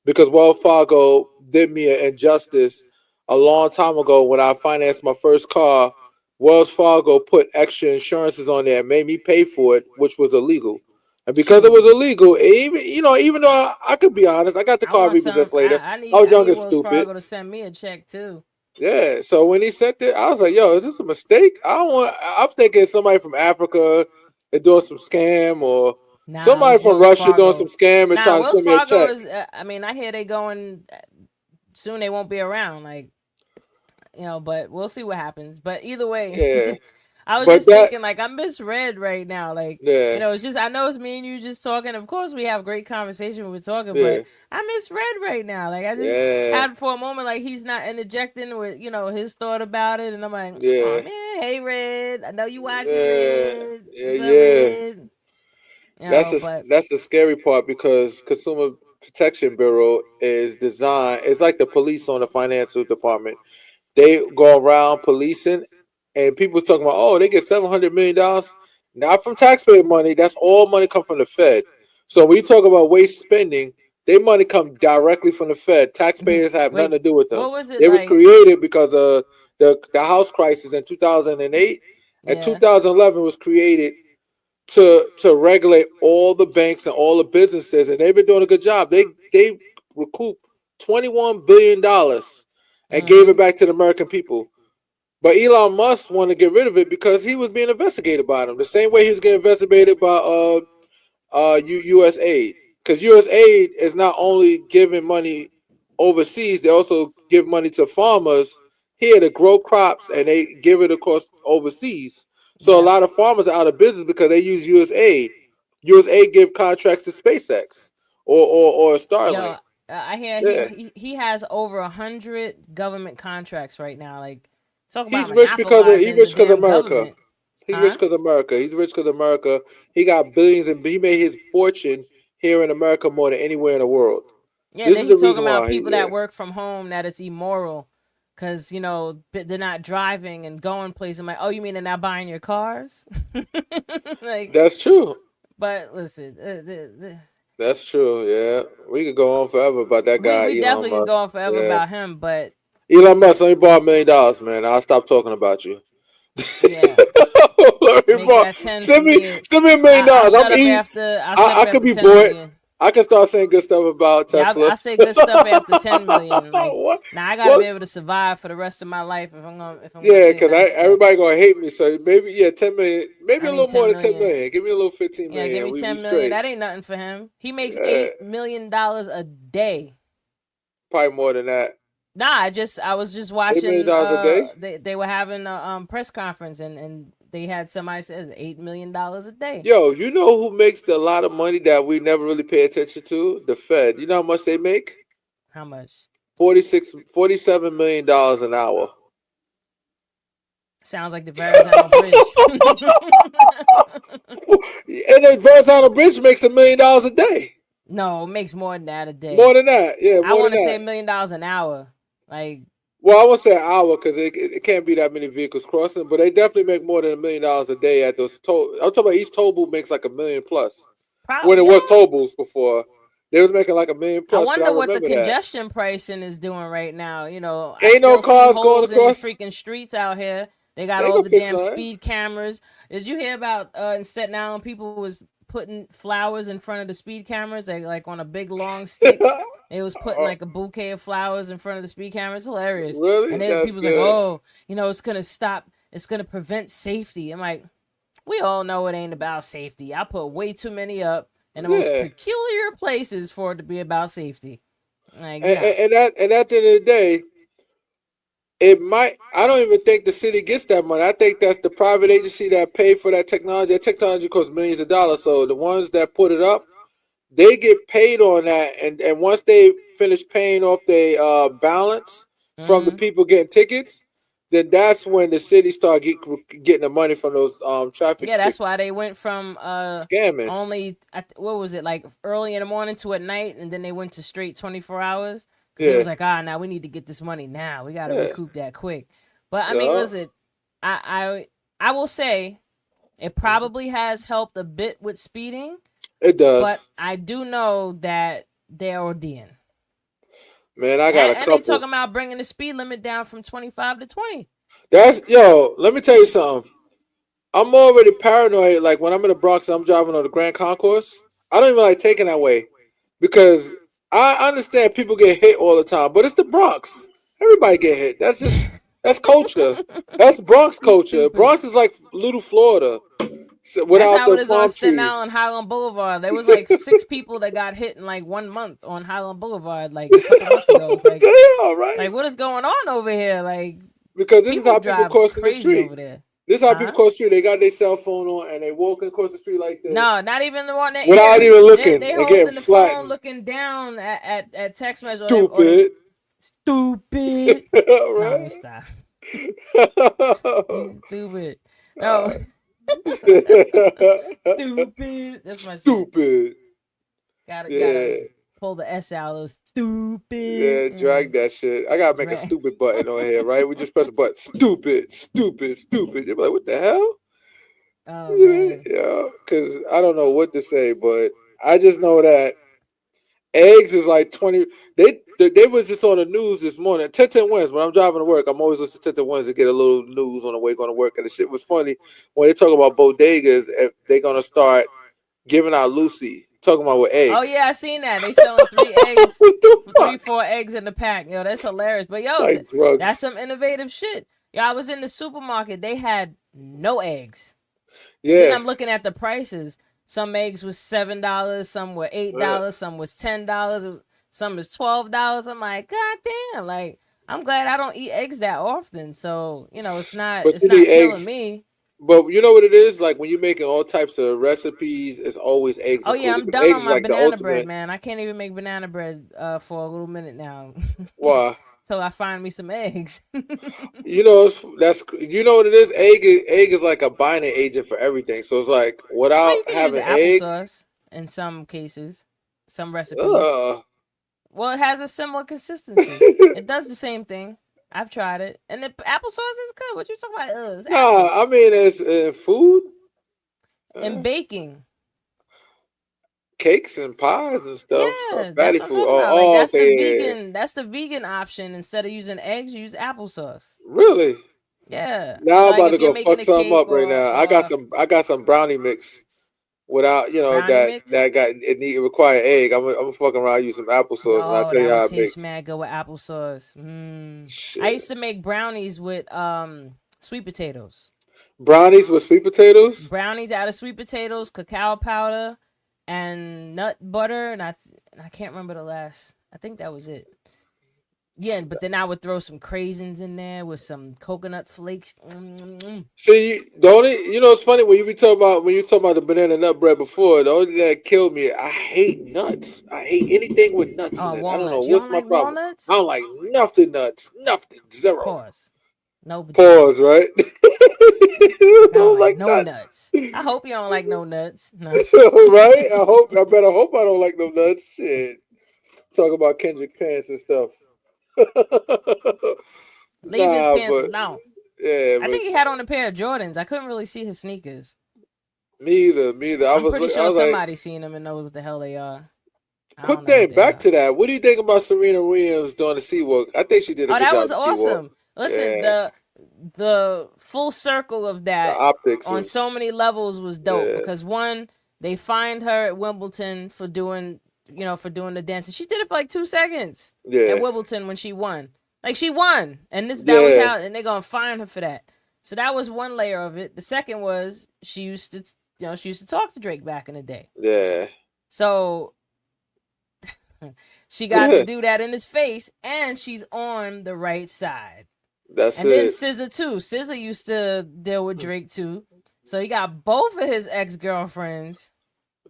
because Wells Fargo did me an injustice a long time ago when I financed my first car. Wells Fargo put extra insurances on there and made me pay for it, which was illegal. And because it was Shoot, illegal, even though I could be honest, I got the I car want some. repossessed later. I was I young need and Wells stupid. Fargo to send me a check too. Yeah. So when he sent it, I was like, "Yo, is this a mistake?" I don't want. I'm thinking somebody from Africa is doing some scam or Nah, it somebody was from Wells Russia doing some Fargo. scam and Nah, trying to Wells send me a Fargo check. is. I mean, I hear they going soon. They won't be around. Like but we'll see what happens. But either way, Yeah. I was But just that. thinking like I'm misread right now. Like Yeah. it's just I know it's me and you just talking. Of course, we have great conversation when we're talking, Yeah. but I misread right now. Like I just Yeah. had for a moment like he's not interjecting with his thought about it, and I'm like, oh Yeah. man, hey Red, I know you watching Yeah. Red. Yeah. What's up, Yeah. Red? That's a, But that's the scary part because Consumer Protection Bureau is designed. It's like the police on the financial department. They go around policing, and people's talking about, oh, they get $700 million, not from taxpayer money. That's all money come from the Fed. So when you talk about waste spending, their money come directly from the Fed. Taxpayers have nothing wait, to do with them. what was it It was like? created because of the house crisis in 2008, and Yeah. 2011 was created to regulate all the banks and all the businesses, and they've been doing a good job. They recouped $21 billion and gave it Mm-hmm. back to the American people. But Elon Musk wanted to get rid of it because he was being investigated by them, the same way he was getting investigated by U.S. aid. Because U.S. aid is not only giving money overseas, they also give money to farmers here to grow crops, and they give it across overseas. So a Yeah. lot of farmers are out of business because they use U.S. aid. U.S. aid give contracts to SpaceX or Yo, Starlink. I hear Yeah, he has over 100 government contracts right now. Like, talk about he's rich because of he monopolizing the rich because of damn America. government, He's rich huh? because of America. He's rich because of America. He got billions, and he made his fortune here in America more than anywhere in the world. Yeah, and This then is he the talking reason about why people yeah. that work from home that it's immoral because they're not driving and going places. I'm like, oh, you mean they're not buying your cars? Like, That's true. but listen, That's true. Yeah, we could go on forever about that we guy, we Elon definitely could go Musk. on forever Yeah, about him, but Elon Musk. Let me borrow $1 million, man. I'll stop talking about you. yeah, Let me make borrow. that 10 for Send me me. send me a million I'll dollars. I'm shut up eat. after I'll shut up I could after be 10 bored. million. I can start saying good stuff about Yeah, Tesla. I say good stuff after 10 million. Like, what? now I gotta be What? able to survive for the rest of my life if I'm gonna Yeah, say because nice stuff. everybody gonna hate me. So maybe 10 million, maybe I a need little more ten than ten million. million. Give me a little 15 Yeah, give million. me We 10 million. straight. That ain't nothing for him. He makes Uh, $8 million a day. Probably more than that. Nah, I was just $8 million watching. a day. They were having a press conference and they had somebody says $8 million a day. Yo, you know who makes a lot of money that we never really pay attention to? The Fed. You know how much they make? How much? 47 million dollars an hour. Sounds like the Verrazano Bridge. And the Verrazano Bridge makes $1 million a day. No, it makes more than that a More day. than that. Yeah, I more than want to say that. $1 million an hour. Like, Well, I won't say an hour because it can't be that many vehicles crossing, but they definitely make more than $1 million a day at those toll. I'm talking about each toll booth makes like a million plus. When it probably, was yeah. toll booths before, they was making like a million I plus because I wonder what the remember that. congestion pricing is doing right now. I Ain't no still see cars going holes in the across. freaking streets out here. They got They all gonna the fix damn that. speed cameras. Did you hear about in Staten Island people was putting flowers in front of the speed cameras? They like on a big long stick. They was putting like a bouquet of flowers in front of the speed cameras. It's hilarious. And Really? then That's people was like, good. oh, it's gonna stop. It's gonna prevent safety. I'm like, we all know it ain't about safety. I put way too many up in the most Yeah. peculiar places for it to be about safety. Like, nah. And at the end of the day, it might. I don't even think the city gets that money. I think that's the private agency that paid for that technology. That technology costs millions of dollars. So the ones that put it up, they get paid on that. And once they finish paying off their balance from the Mm-hmm. people getting tickets, then that's when the city getting the money from those traffic Yeah, that's sticks why they went from scamming. only what was it, like early in the morning to at night, and then they went to straight 'hours because they Yeah, was like, now we need to get this money now. We got to yeah, recoup that quick. But I mean, yeah. listen, I will say it Mhm. probably has helped a bit with speeding, It but does, I do know that they're ODing. man. I got a And they couple. talking about bringing the speed limit down from 25 to 20. That's yo. Let me tell you something. I'm already paranoid. Like when I'm in the Bronx, and I'm driving on the Grand Concourse. I don't even like taking that way because I understand people get hit all the time, but it's the Bronx. Everybody get hit. That's culture. That's Bronx You culture. stupid. Bronx is like little Florida That's without how the it is on palm Staten trees. Island, Highland Boulevard. There was like 6 people that got hit in like 1 month on Highland Boulevard, like a couple months ago. It's What like, the hell, right? what is going on over here? Like, Because this is people how people drive crossing the crazy street. over there, This is how people huh? cross the street. They got their cell phone on and they walking across the street like No, this not even the one their without ear. even They looking they and getting holding the phone, flattened. looking down at text message, or they Stupid. stupid. No, let me Right? stop. You stupid. No, Uh, stupid. That's my shit. Stupid. Gotta Yeah. pull the S out. Those stupid. Yeah, drag that shit. I gotta make a Drag. stupid button on here, right? We just press a button. Stupid, stupid, stupid. You're like, what the hell? Oh Yeah, man. yeah. Because I don't know what to say, but I just know that eggs is like 20. They was just on the news this morning. 10 wins. When I'm driving to work, I'm always listening to 10 wins to get a little news on the way going to work. And the shit was funny when they talk about bodegas. If they're gonna start giving out Lucy, talking about with Oh eggs. yeah, I seen that. They selling 3 eggs, What the three, fuck? 4 eggs in the pack. Yo, that's hilarious. But yo, Like that's drugs. some innovative shit. Yo, I was in the supermarket. They had no eggs, and then Yeah. I'm looking at the prices. Some eggs was $7, some were Uh, $8, some was $10. Some is $12. I'm like, God damn! Like, I'm glad I don't eat eggs that often. So it's not But it's you need not killing eggs. me. But you know what it is? Like when you're making all types of recipes, it's always eggs Oh yeah, included. I'm Because done eggs on is my like the banana bread, ultimate. man. I can't even make banana bread for a little minute now. Why? Till I find me some eggs. You know what it is. Egg is like a binding agent for everything. So it's like Well, without you can use having egg, applesauce in some cases, some recipes. ugh. Well, it has a similar consistency. It does the same thing. I've tried it, and the applesauce is good. What you talking about? It's apple Nah, I mean it's food, and uh, baking. cakes and pies and stuff, Yeah, that's fatty what I'm food. talking Oh, about. Like oh, okay, yeah, yeah. That's the vegan option. Instead of using eggs, use applesauce. Really? Yeah. Now So I'm like about to if you're go making fuck a something cake up right now. I got some brownie mix without brownie mix, it require egg. I'm gonna fucking around use some applesauce and I'll oh, tell you that would how it taste makes. mad good with applesauce. I Shit. used to make brownies with sweet potatoes. Brownies with sweet potatoes? Brownies out of sweet potatoes, cacao powder, and nut butter, and I can't remember the last. I think that was it. Yeah, but then I would throw some craisins in there with some coconut flakes. See, the only it's funny when you talk about the banana nut bread before. The only thing that killed me, I hate nuts. I hate anything with nuts in Oh, it. I don't know walnuts. You what's don't my like problem. I walnuts? don't like nothing nuts. Nothing. Zero. Pause. No, but you don't. Pause. Right. I I don't don't like like no nuts. nuts. I hope you don't like no nuts. No. Right. I better hope I don't like no nuts. Shit. Talk about Kendrick pants and stuff. Leave his Nah, pants but alone. yeah, I but think he had on a pair of Jordans. I couldn't really see his sneakers. me either. Me either. I'm pretty I sure was like, somebody seen them and knows what the hell they are. I don't quick know what thing. they Back are. to that. What do you think about Serena Williams doing the sea walk? I think she did a Oh, good that job was with sea walk. awesome. Listen, Yeah, the full circle of the that optics on was so many levels was dope yeah, because one, they fined her at Wimbledon for doing the dance. And she did it for like 2 seconds at yeah, Wimbledon when she won. Like she won, and that was yeah, how, and they're gonna fine her for that. So that was one layer of it. The second was she used to talk to Drake back in the day. yeah. So she got to do that in his face, and she's on the right side. That's And then it. SZA too. SZA used to deal with Drake too, so he got both of his ex girlfriends.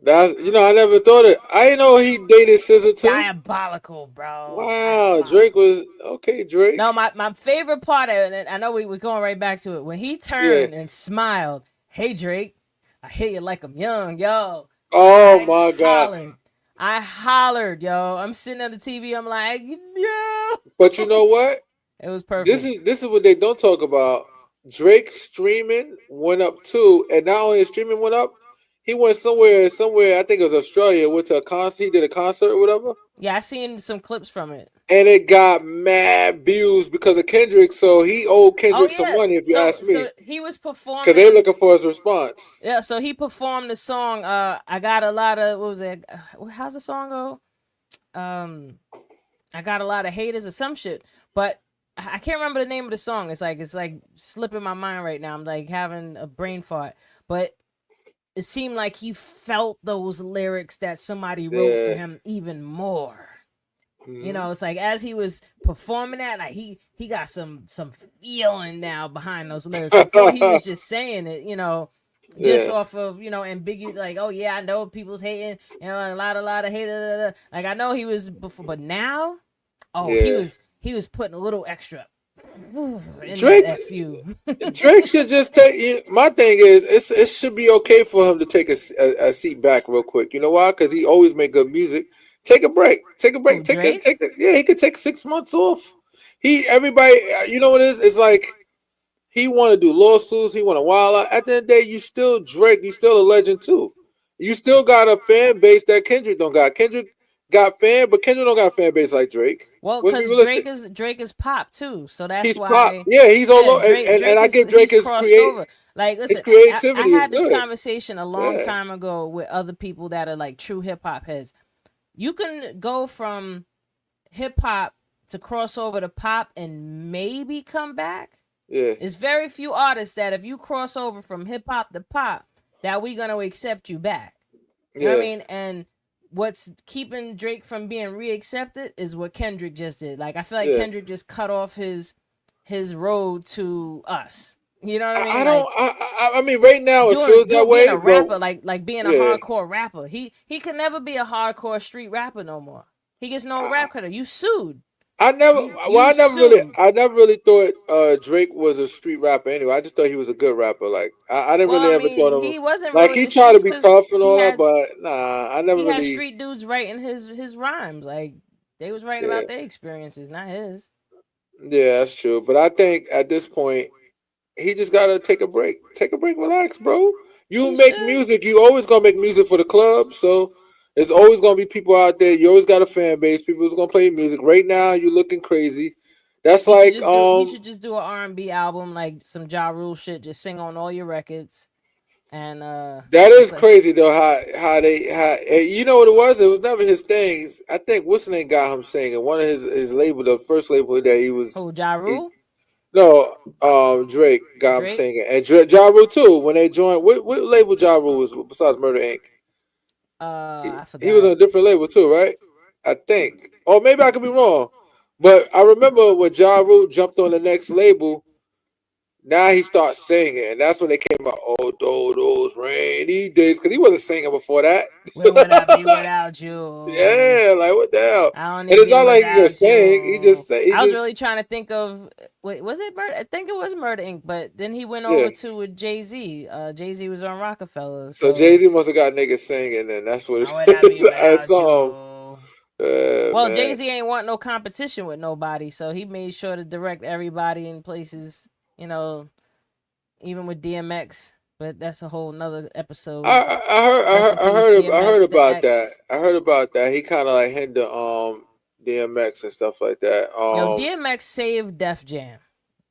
That's I never thought it. I didn't know he dated Scissor too. Diabolical, bro. Wow, Drake Diabolical. was okay. Drake, No, my favorite part, and I know we're going right back to it, when he yeah. turned and smiled. Hey Drake, I hit you like I'm young, yo. Oh I my god. hollered. I hollered, yo. I'm sitting on the TV. I'm like, yeah. But you know what? It was This perfect. is this is what they don't talk about. Drake streaming went up too, and not only his streaming went up, he went somewhere. I think it was Australia. Went to a concert. He did a concert or whatever, Yeah, I seen some clips from it. and it got mad views because of Kendrick. So he owed Oh Kendrick some yeah. money, if you So ask me, so he was because they performing. looking for his response. Yeah, so he performed the song. I got a lot of, what was it? How's the song go? Um, I got a lot of haters or some shit, but I can't remember the name of the song. It's like slipping my mind right now. I'm like having a brain fart, but it seemed like he felt those lyrics that somebody wrote for Yeah. him even more. Hmm. It's like as he was performing that, like he got some feeling now behind those lyrics. Before he was just saying it, just Yeah. off of ambiguous, like, oh yeah, I know people's hating, a lot of hate. Like I know he was before, but now, oh, he Yeah. was he was putting a little extra in that Drake fu. Drake should just take. My thing is, it should be okay for him to take a seat back real quick. You know why? Because he always make good music. Take a break. Take a Who, break. Drake? Yeah, he could take 6 months off. Everybody. You know what it is? It's like he want to do lawsuits. He want to wild out. At the end of the day, you still Drake. You still a legend too. You still got a fan base that Kendrick don't got. Kendrick got fan, but Kendrick don't got a fan base like Drake. Well, Let's be because realistic. Drake is pop too, so that's He's pop. why. Yeah, he's all Yeah, over, Drake and Drake I is give Drake he's crossed over. Like, his listen, I creativity is had this good. conversation a long Yeah, time ago with other people that are like true hip hop heads. You can go from hip hop to cross over to pop and maybe come back. yeah, It's very few artists that if you cross over from hip hop to pop, that we gonna accept you back. You know what I yeah, mean? And what's keeping Drake from being reaccepted is what Kendrick just did. Like I feel like Yeah. Kendrick just cut off his road to us. You know what I I mean? don't. Like I mean, right now it feels that being way, a but rapper, like being a yeah. hardcore rapper. He could never be a hardcore street rapper no more. He gets no I, rap credit. You sued. I never. Well, You sued. I never really thought Drake was a street rapper. Anyway, I just thought he was a good rapper. Like, I didn't Well, really I ever thought mean, of him. he wasn't Like, really he in the tried to streets be because tough and all that, but nah, I never he had really. street dudes writing his rhymes. Like they was writing Yeah, about their experiences, not his. yeah, that's true. But I think at this point, he just gotta take a break. Take a break, relax, bro. You He make should. music. You always gonna make music for the club. So there's always gonna be people out there. You always got a fan base. People who's gonna play music. Right now, you looking crazy. That's like He should just do an R&B album like some Ja Rule shit. Just sing on all your records and that and is play. crazy though. How they you know what it was? It was never his thing. I think what's the name got him singing. One of his label, the first label that he was. Who Ja He, Rule? no, Drake got him Drake? singing, and Ja Rule too. When they joined, what label Ja Rule was besides Murder Inc. I He was on forgot. a different label too, right? I think. Or maybe I could be wrong. But I remember when Ja Rule jumped on the next label, now he starts singing. And that's when they came out, oh, those rainy days. Because he wasn't singing before that. Where would I be without you? Yeah, like what the hell? I don't And need it's you not like he could without sing. you. He I was just really trying to think of wait, was it Murder? I think it was Murder Inc. But then he went yeah. over to with Jay Z. Jay Z was on Rockefeller, So Jay so Z must have got niggas singing, and that's what how it would I be is. I without saw him. you? Well, Jay Man. Z ain't want no competition with nobody, so he made sure to direct everybody in places. You know, even with DMX. But that's a whole nother episode. Rest in peace, I heard DMX, the about that. X. I heard about that. He kind of like hindered DMX and stuff like that. Yo, DMX saved Def Jam.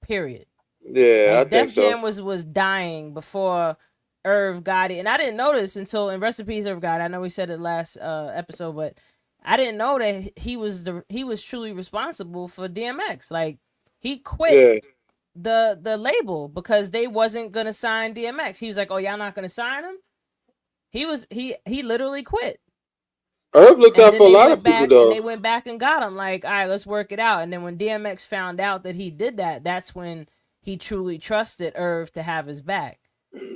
Period. Yeah, I Like think Def so. Jam was dying before Irv got it, and I didn't know this until in Recipes Irv got it. I know we said it last episode, but I didn't know that he was truly responsible for DMX. Like he quit Yeah, the label because they wasn't gonna sign DMX. He was like, "Oh, y'all not gonna sign him." He literally quit. Irv looked And out then for a lot of people though. they went back and got him. Like, all right, let's work it out. And then when DMX found out that he did that, that's when he truly trusted Irv to have his back.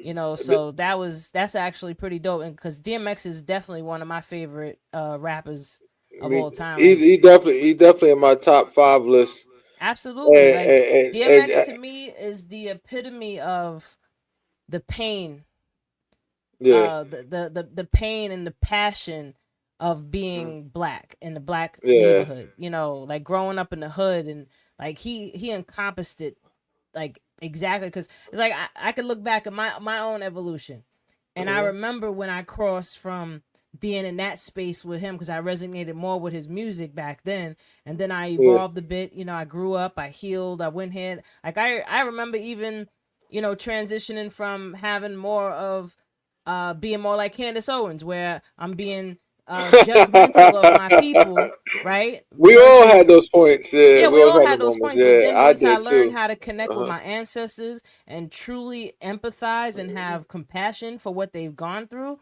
You know, so that's actually pretty dope. And because DMX is definitely one of my favorite rappers I of mean, all time. Like, he's definitely in my top five list. absolutely. Like DMX And to me is the epitome of the pain, yeah, the pain and the passion of being black in the black yeah, neighborhood. You know, like growing up in the hood, and like he encompassed it like exactly because it's like I could look back at my own evolution, and I hmm remember when I crossed from being in that space with him because I resonated more with his music back then, and then I yeah, evolved a bit. You know, I grew up, I healed, I went here. Like I remember even transitioning from having more of being more like Candace Owens, where I'm being judgmental of my people, right? we all had Versus those points. Yeah, yeah, we we always all had the had those moments. points, but Yeah, then I once I did learned too. how to connect with Uh-huh. my ancestors and truly empathize and have compassion for what they've gone through,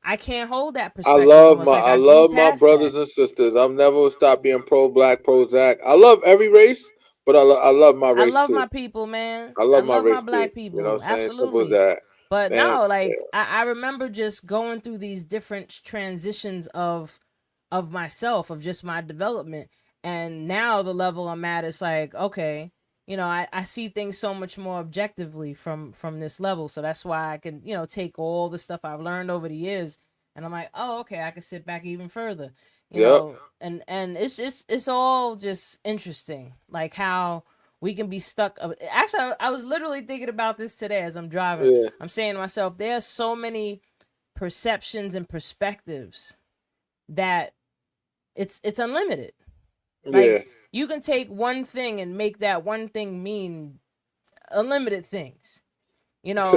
I can't hold that perspective no more. It's like I I grew love my past brothers that. and sisters. I've never stopped being pro black, pro Zach. I love every race, but I love my I race love too. my people, man. I I love my love my race too. black You know what I'm people. saying? Simple as Absolutely. that. But Man, no, yeah. like I remember just going through these different transitions of myself, of just my development. And now the level I'm at is like, okay, I see things so much more objectively from this level. So that's why I can, take all the stuff I've learned over the years and I'm like, oh, okay, I can sit back even further. Yep. And it's all just interesting. Like how we can be stuck. Actually, I was literally thinking about this today as I'm driving. Yeah. I'm saying to myself, there are so many perceptions and perspectives that it's unlimited. Yeah. Like you can take one thing and make that one thing mean unlimited things.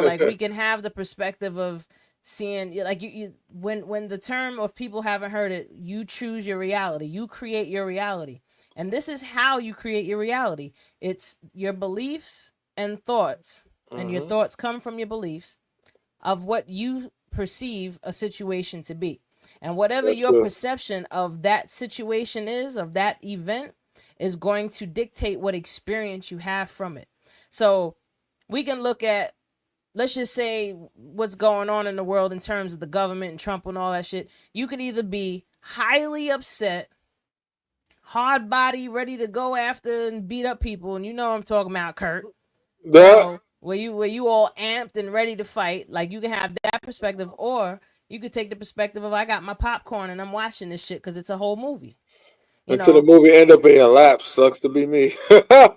Like we can have the perspective of seeing like you when the term of people haven't heard it, you choose your reality. You create your reality. And this is how you create your reality. It's your beliefs and thoughts. And your hmm thoughts come from your beliefs of what you perceive a situation to be. And whatever That's your true. perception of that situation is, of that event, is going to dictate what experience you have from it. So we can look at, let's just say, what's going on in the world in terms of the government and Trump and all that shit. You could either be highly upset, hard body, ready to go after and beat up people, and you know what I'm talking about, Kurt. You That know, where you all amped and ready to fight. Like you can have that perspective, or you could take the perspective of I got my popcorn and I'm watching this shit because it's a whole movie. You until the know, movie end up being a lapse. Sucks to be me.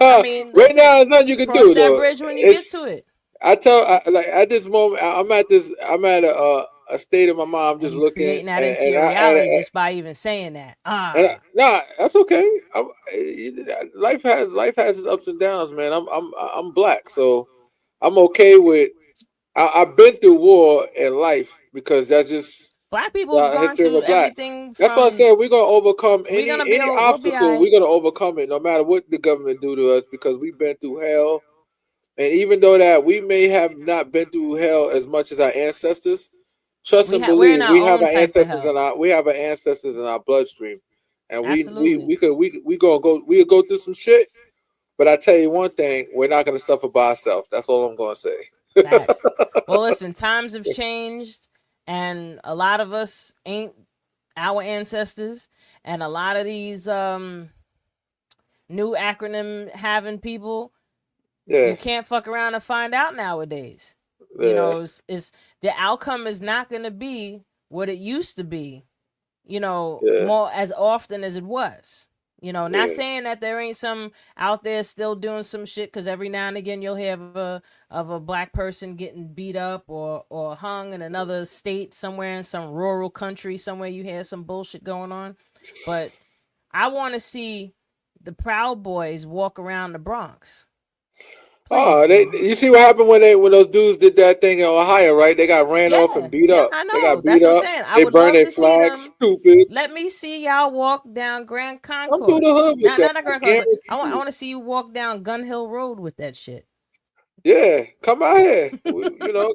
I mean, Right now, listen, there's nothing you can cross do that though. bridge when you get It's to it. like at this moment, I'm at a state of my mind. I'm And just you looking, creating that into your reality just by even saying that. nah, that's okay. Life has its ups and downs, man. I'm black, so I'm okay with. I've been through war in life because that's just Black people have the gone history of through a black. everything That's why I from said we're gonna overcome we're gonna be any we'll be obstacle. alright. We're gonna overcome it, no matter what the government do to us, because we've been through hell. And even though that we may have not been through hell as much as our ancestors, trust and We're in believe our we have own our type of ancestors hell. in our bloodstream, and Absolutely. we gonna go we'll go through some shit. But I tell you one thing, we're not gonna suffer by ourselves. That's all I'm gonna say. Facts. Well, listen, times have changed, and a lot of us ain't our ancestors, and a lot of these new acronym having people, Yeah, you can't fuck around and find out nowadays. You yeah, know, it's the outcome is not going to be what it used to be, yeah, more as often as it was. Not yeah. saying that there ain't some out there still doing some shit, because every now and again you'll hear of a black person getting beat up or hung in another state somewhere, in some rural country somewhere. You hear some bullshit going on, but I want to see the Proud Boys walk around the Bronx. Please Oh, do. you see what happened when those dudes did that thing in Ohio, right? They got ran off Yeah, and beat yeah, up. I They know. got beat That's what I'm up. saying. I They would burned love their to see flags. them. Stupid. Let me see y'all walk down Grand I'm through the Concourse. hood with Not that. not I Grand Concourse. guarantee I you. want to see you walk down Gun Hill Road with that shit. Yeah, come out here. Come out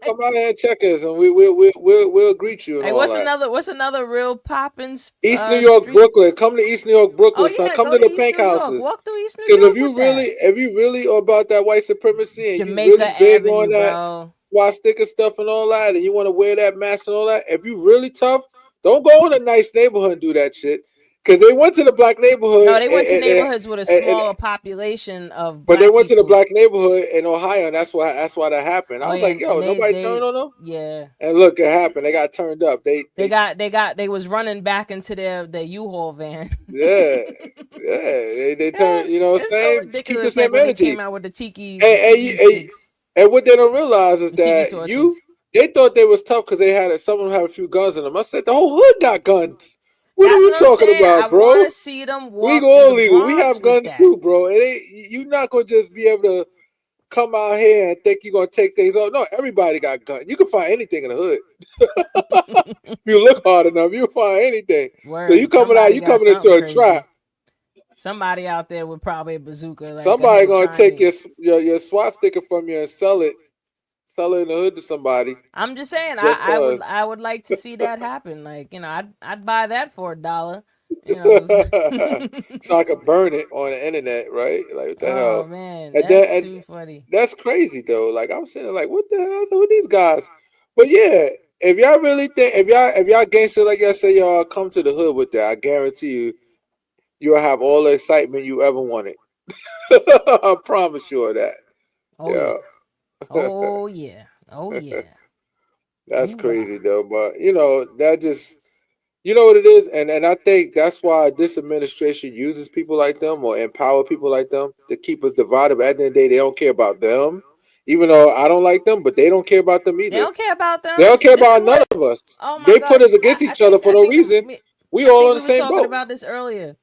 Like, here and check us, and we'll greet you and like, all what's that. another what's another real poppin' East New York, street? Brooklyn. Come to East New York, Oh Brooklyn, son. yeah, Come go to to the East pink New York. houses. Walk through East New Because York with that. if you really are about that white supremacy and you Jamaica really big on Avenue, that bro. swastika stuff and all that, and you want to wear that mask and all that, if you really tough, don't go in a nice neighborhood and do that shit. Because they went to the black neighborhood No, they went to neighborhoods with a and smaller population of but they black went to the people. black neighborhood in Ohio, and that's why that happened. I Oh was yeah, like, and yo, they nobody turned they on them. yeah. And look, it happened. They got turned up. They was running back into their U-Haul van. Yeah, yeah. They Yeah, turn. You know, it's so same. Keep the ridiculous. Like same when they energy. came out with the tiki, And, the and, tiki you- and, sticks, and what they don't realize is the tiki that torches. they thought they was tough because they had some of them had a few guns in them. I said the whole hood got guns. What are That's you what I'm talking saying. I about, want bro? to see them Legal walk through or the illegal, we Bronx have with guns that. too, bro. You're not gonna just be able to come out here and think you're gonna take things. Oh no, everybody got guns. You can find anything in the hood. If you look hard enough, you'll find anything. So Word. Somebody you got coming something into a trap. crazy. Somebody out there with probably a bazooka. Like, go Somebody ahead, gonna try take me. your SWAT sticker from you and sell it in the hood to somebody I'm just saying. I, just I would cause. I would like to see that happen. Like, I'd buy that for $1. You know. So I could burn it on the internet, right? Like what the hell? Oh man, And then that's too funny. that's crazy though. Like I'm saying, like what the hell is with these guys? But yeah, if y'all really think if y'all gangster like y'all say y'all come to the hood with that, I guarantee you you'll have all the excitement you ever wanted. I promise you of that. Oh Yeah. yeah. Oh yeah. Oh yeah. That's Ooh wow. crazy though. But that just what it is, and I think that's why this administration uses people like them or empower people like them to keep us divided. But at the end of the day, they don't care about them. Even though I don't like them, but they don't care about them They either. don't care about They them. don't care This is about none what. of us. Oh my They put god. us against I each other think for I no think reason. We I all think on we the were same talking boat. about this earlier.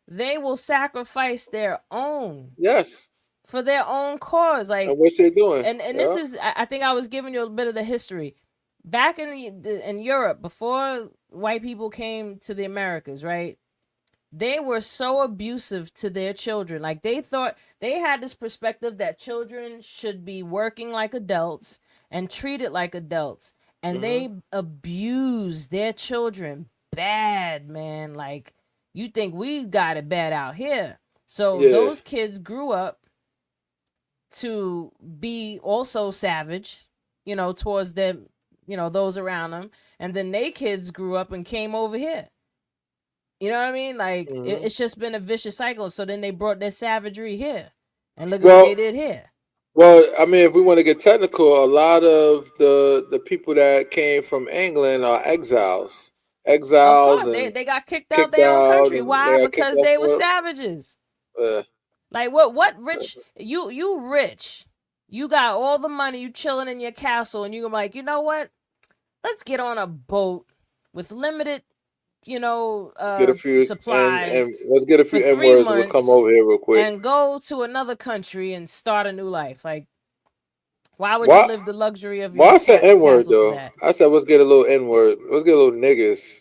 They will sacrifice their own Yes. for their own cause. And Like, what's they doing? and this Yeah. is, I think I was giving you a bit of the history. Back in Europe, before white people came to the Americas, right? They were so abusive to their children. Like, they thought they had this perspective that children should be working like adults and treated like adults. And Hmm. they abused their children bad, man. Like, you think we got it bad out here. So Yeah. those kids grew up to be also savage, towards them, those around them. And then they kids grew up and came over here. You know what I mean? Like, Hmm. it's just been a vicious cycle. So then they brought their savagery here. And look at what they Well, did here. I mean, if we want to get technical, a lot of the people that came from England are exiles, Of exiles, course, they, and they got kicked out kicked their own out, country. and they Why? got kicked Because off. they were savages. Uh, Like, what rich, you rich. You got all the money, you chilling in your castle, and you're like, you know what? Let's get on a boat with limited, get a few supplies and let's get a for few N three words. Let's come months over here real quick. and go to another country and start a new life. Like, why would you Why? live the luxury of Why your I said N word castle for though? that? I said let's get a little N word. Let's get a little niggas.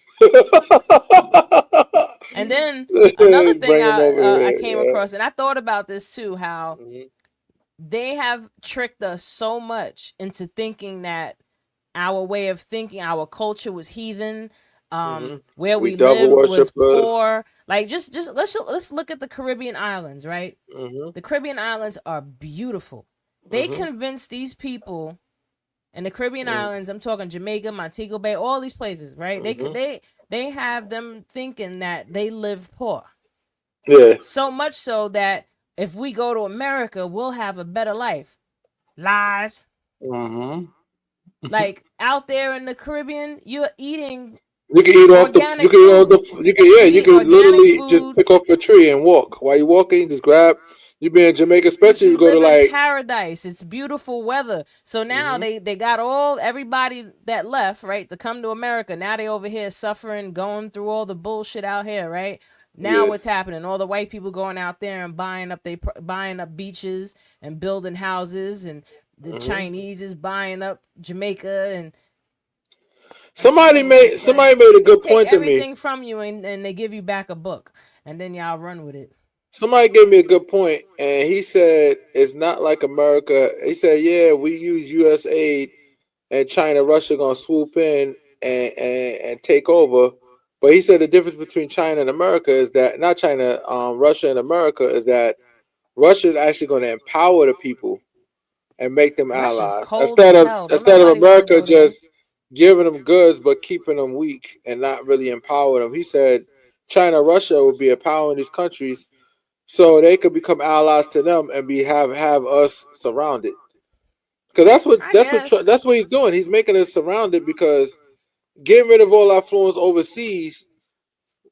And then another thing Bring them over I here. came Yeah. across, and I thought about this too, how Hmm. they have tricked us so much into thinking that our way of thinking, our culture was heathen. Hmm. Where We we double lived was worshippers. poor. Like, just let's look at the Caribbean islands, right? Hmm. The Caribbean islands are beautiful. They Hmm. convinced these people in the Caribbean Hmm. islands. I'm talking Jamaica, Montego Bay, all these places, right? They Hmm. could they have them thinking that they live poor. Yeah. So much so that if we go to America, we'll have a better life. Lies. Hmm. Like, out there in the Caribbean, you're eating You can eat off the. You organic can eat off food. the. You can, yeah. You You eat can organic literally just food. pick off a tree and walk. While you walking, just grab. You be in Jamaica, especially you You go to live in like. paradise. It's beautiful weather. So now Hmm. they got everybody that left, right, to come to America. Now they over here suffering, going through all the bullshit out here, right? Now Yeah. what's happening? All the white people going out there and buying up beaches and building houses, and the Hmm. Chinese is buying up Jamaica. And I'm Somebody telling you, made it's like somebody made a they good take point to me. everything from you, and they give you back a book, and then y'all run with it. Somebody gave me a good point, and he said it's not like America. He said, "Yeah, we use U.S. aid, and China, Russia gonna swoop in and take over." But he said the difference between China and America is that not China, Russia and America is that Russia is actually going to empower the people and make them Russia's allies cold instead as of hell. Don't instead of nobody want to America go there. just giving them goods but keeping them weak and not really empowering them. He said China, Russia would be empowering these countries so they could become allies to them and be have us surrounded. Because I guess. that's what he's doing. He's making us surrounded because getting rid of all our influence overseas.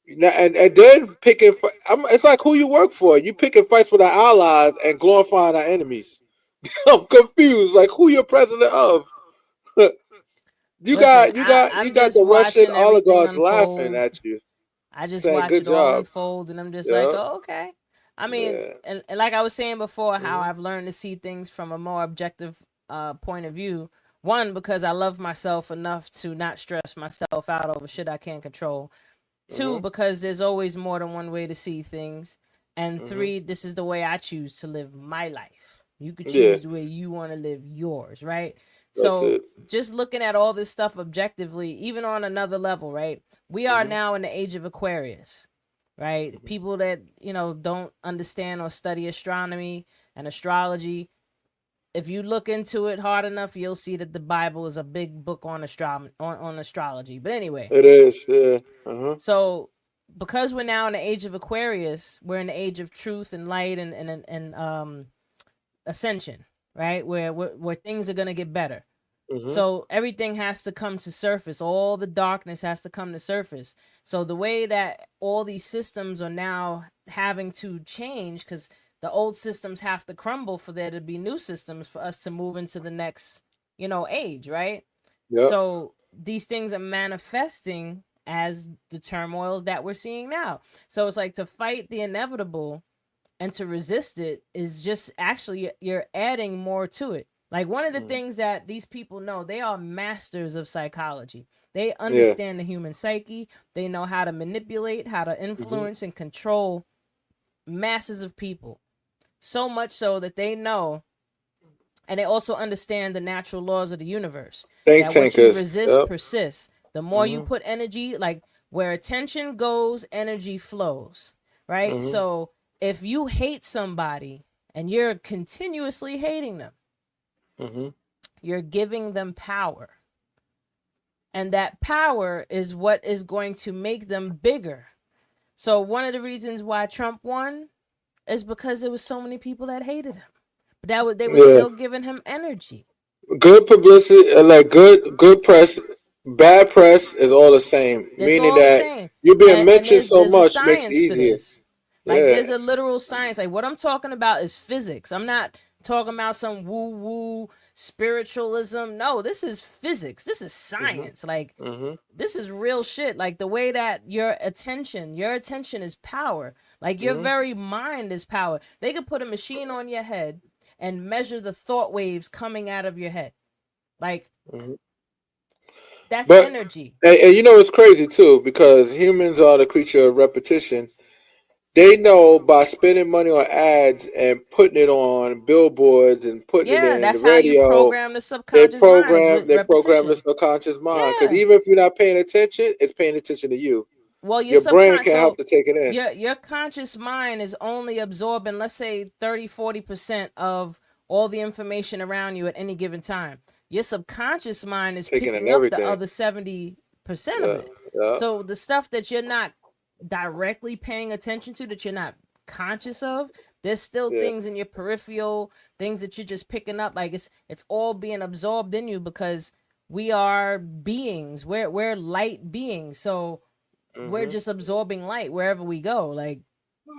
And then it's like who you work for. You picking fights with our allies and glorifying our enemies. I'm confused. Like who you're president of? Listen, You I'm got just the Russian watching everything oligarchs laughing unfold. at you, I just saying watch good it all job. unfold, and I'm just like, Yeah. oh, okay. I mean, Yeah. and like I was saying before, how Hmm. I've learned to see things from a more objective point of view. One, because I love myself enough to not stress myself out over shit I can't control. Two, Hmm. because there's always more than one way to see things. And Hmm. three, this is the way I choose to live my life. You could Yeah. choose the way you want to live yours, right? That's So it. just looking at all this stuff objectively, even on another level, right? We are Hmm. now in the age of Aquarius, right? Hmm. People that, don't understand or study astronomy and astrology, if you look into it hard enough, you'll see that the Bible is a big book on on astrology. But anyway, It is. Yeah. Uh-huh. so because we're now in the age of Aquarius, we're in the age of truth and light and ascension, right? Where things are gonna get better. Hmm. So everything has to come to surface. All the darkness has to come to surface. So the way that all these systems are now having to change, because the old systems have to crumble for there to be new systems for us to move into the next, age, right? Yep. So these things are manifesting as the turmoils that we're seeing now. So it's like, to fight the inevitable and to resist it is just actually, you're adding more to it. Like, one of the Mm. things that these people know, they are masters of psychology. They Yeah. understand the human psyche. They know how to manipulate, how to Hmm. influence and control masses of people. So much so that they know, and they also understand the natural laws of the universe, Think that what you tankers. resist Yep. persists. The more you Hmm. put energy, like, Where attention goes, energy flows, right? Mhm. So if you hate somebody and you're continuously hating them, Mhm. you're giving them power. And that power is what is going to make them bigger. So one of the reasons why Trump won is because there was so many people that hated him. But they were Yeah. still giving him energy. Good publicity, like good press, bad press is all the same. It's Meaning all the that same. you being And mentioned so there's a much makes it science to easier. this. Like Yeah. there's a literal science. Like what I'm talking about is physics. I'm not talking about some woo woo spiritualism. No, this is physics. This is Mhm. science. Like Mhm. this is real shit. Like the way that your attention is power. Like your Mhm. very mind is power. They could put a machine on your head and measure the thought waves coming out of your head. Like Mhm. that's But energy. and you know it's crazy too because humans are the creature of repetition. They know by spending money on ads and putting it on billboards and putting it Yeah, in the that's how you radio, program the subconscious mind is with they program the repetition. subconscious mind. Because Yeah. even if you're not paying attention, it's paying attention to you. Well, your Your brain subconscious can help so to take it in. your conscious mind is only absorbing, let's say, 30-40% of all the information around you at any given time. Your subconscious mind is Taking in picking up the everything. other 70% of Yeah, it. yeah. So the stuff that you're not directly paying attention to, that you're not conscious of, there's still Yeah. things in your peripheral, things that you're just picking up. Like it's all being absorbed in you because we are beings. We're light beings. So we're Mhm. just absorbing light wherever we go. Like,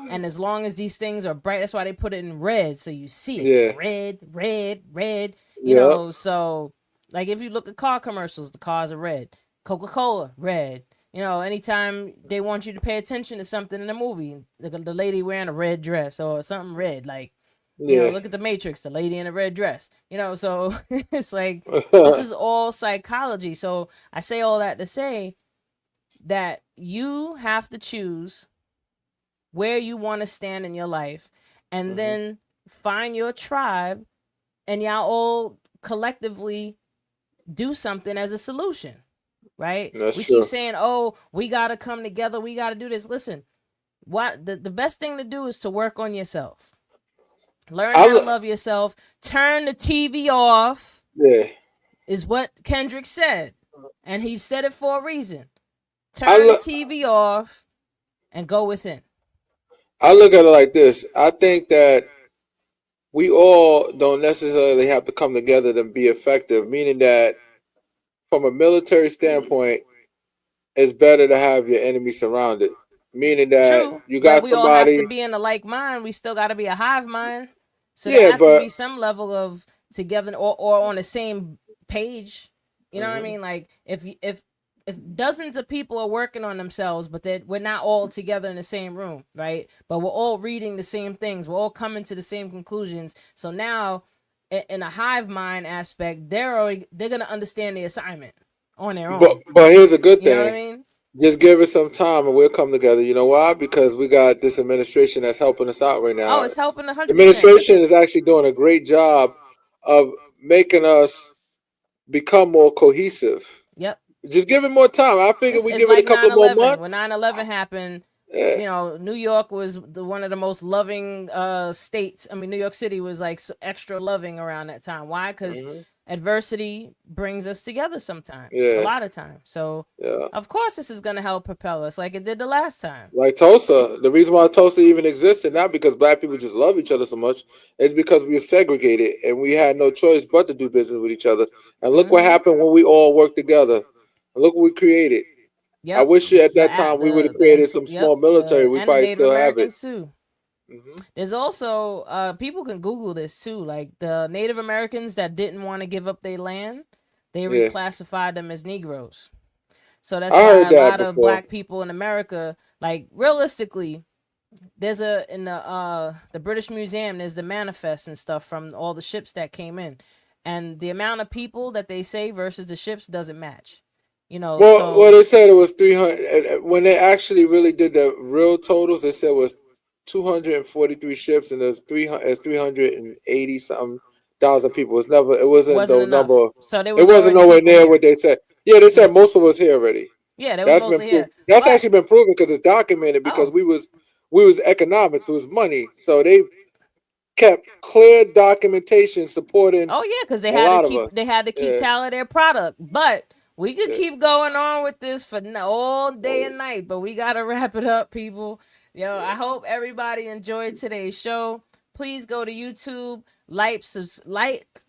and as long as these things are bright, that's why they put it in red so you see it. Yeah. Red, red, red. You Yeah. know, so like if you look at car commercials, the cars are red. Coca-Cola, red. You know, anytime they want you to pay attention to something in a movie, the lady wearing a red dress or something red, like, you know, Yeah. look at the Matrix, the lady in a red dress. You know, so it's like this is all psychology. So I say all that to say that you have to choose where you want to stand in your life and Mhm. then find your tribe and y'all all collectively do something as a solution, right? That's We keep true. saying, oh, we got to come together, we got to do this. Listen, what the best thing to do is to work on yourself. Learn I how to lo- love yourself. Turn the TV off, yeah. is what Kendrick said. And he said it for a reason. I Turn the look TV off and go within. I look at it like this. I think that we all don't necessarily have to come together to be effective, meaning that from a military standpoint, it's better to have your enemy surrounded. Meaning that True, you but got we all have to somebody, be in a like mind. We still got to be a hive mind. So there yeah, has to but be some level of together or on the same page. You know what I mhm. mean? Like if dozens of people are working on themselves, but that we're not all together in the same room, right? But we're all reading the same things. We're all coming to the same conclusions. So now, in a hive mind aspect, they're gonna understand the assignment on their own. But here's a good You know what I thing. mean? Just give it some time and we'll come together. You know why? Because we got this administration that's helping us out right Oh, now. it's helping 100%. Administration is actually doing a great job of making us become more cohesive. Yep. Just give it more time. I figure we It's give it a like couple nine of more eleven. months. When 9/11 happened, Yeah. you know, New York was one of the most loving states. I mean, New York City was like extra loving around that time. Why? Because Hmm. adversity brings us together sometimes, a Yeah. lot of times. So, Yeah. of course, this is going to help propel us like it did the last time. Like Tulsa, the reason why Tulsa even existed, not because black people just love each other so much, is because we were segregated and we had no choice but to do business with each other. And look what Mm-hmm. happened when we all worked together. And look what we created. I Yep. wish at that The time we would have the created some small military. the We and the probably Native still have it. Americans too. Hmm. There's also people can Google this too. Like the Native Americans that didn't want to give up their land, they Yeah, reclassified them as Negroes. So that's I why heard a that lot of before. black people in America, like realistically, there's a in the British Museum, there's the manifest and stuff from all the ships that came in, and the amount of people that they say versus the ships doesn't match. You know, Well, so they said it was 300. When they actually really did the real totals, they said it was 243 ships and there's 380 something thousand people. It's never. It wasn't wasn't the enough. number. So there It was wasn't already nowhere people near here. what they said. Yeah, they said Yep. most of us here already. Yeah, they was That's been mostly proven. here. That's But actually been proven because it's documented. Because oh, we was economics. It was money. So they kept clear documentation supporting oh yeah, because a lot of us. they had to keep Yeah, tally their product. But we could yeah. keep going on with this for all day Oh, and night. But we gotta wrap it up, people. Yo, I hope everybody enjoyed today's show. Please go to YouTube,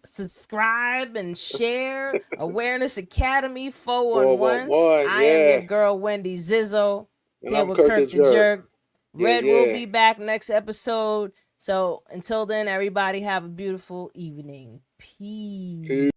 subscribe, and share. Awareness Academy 411. 411. I am your Yeah, girl Wendy Zizzo and here I'm with Kirk the Kirk the Jerk. Jerk. Yeah, Red will yeah. be back next episode. So until then, everybody have a beautiful evening. Peace. Peace.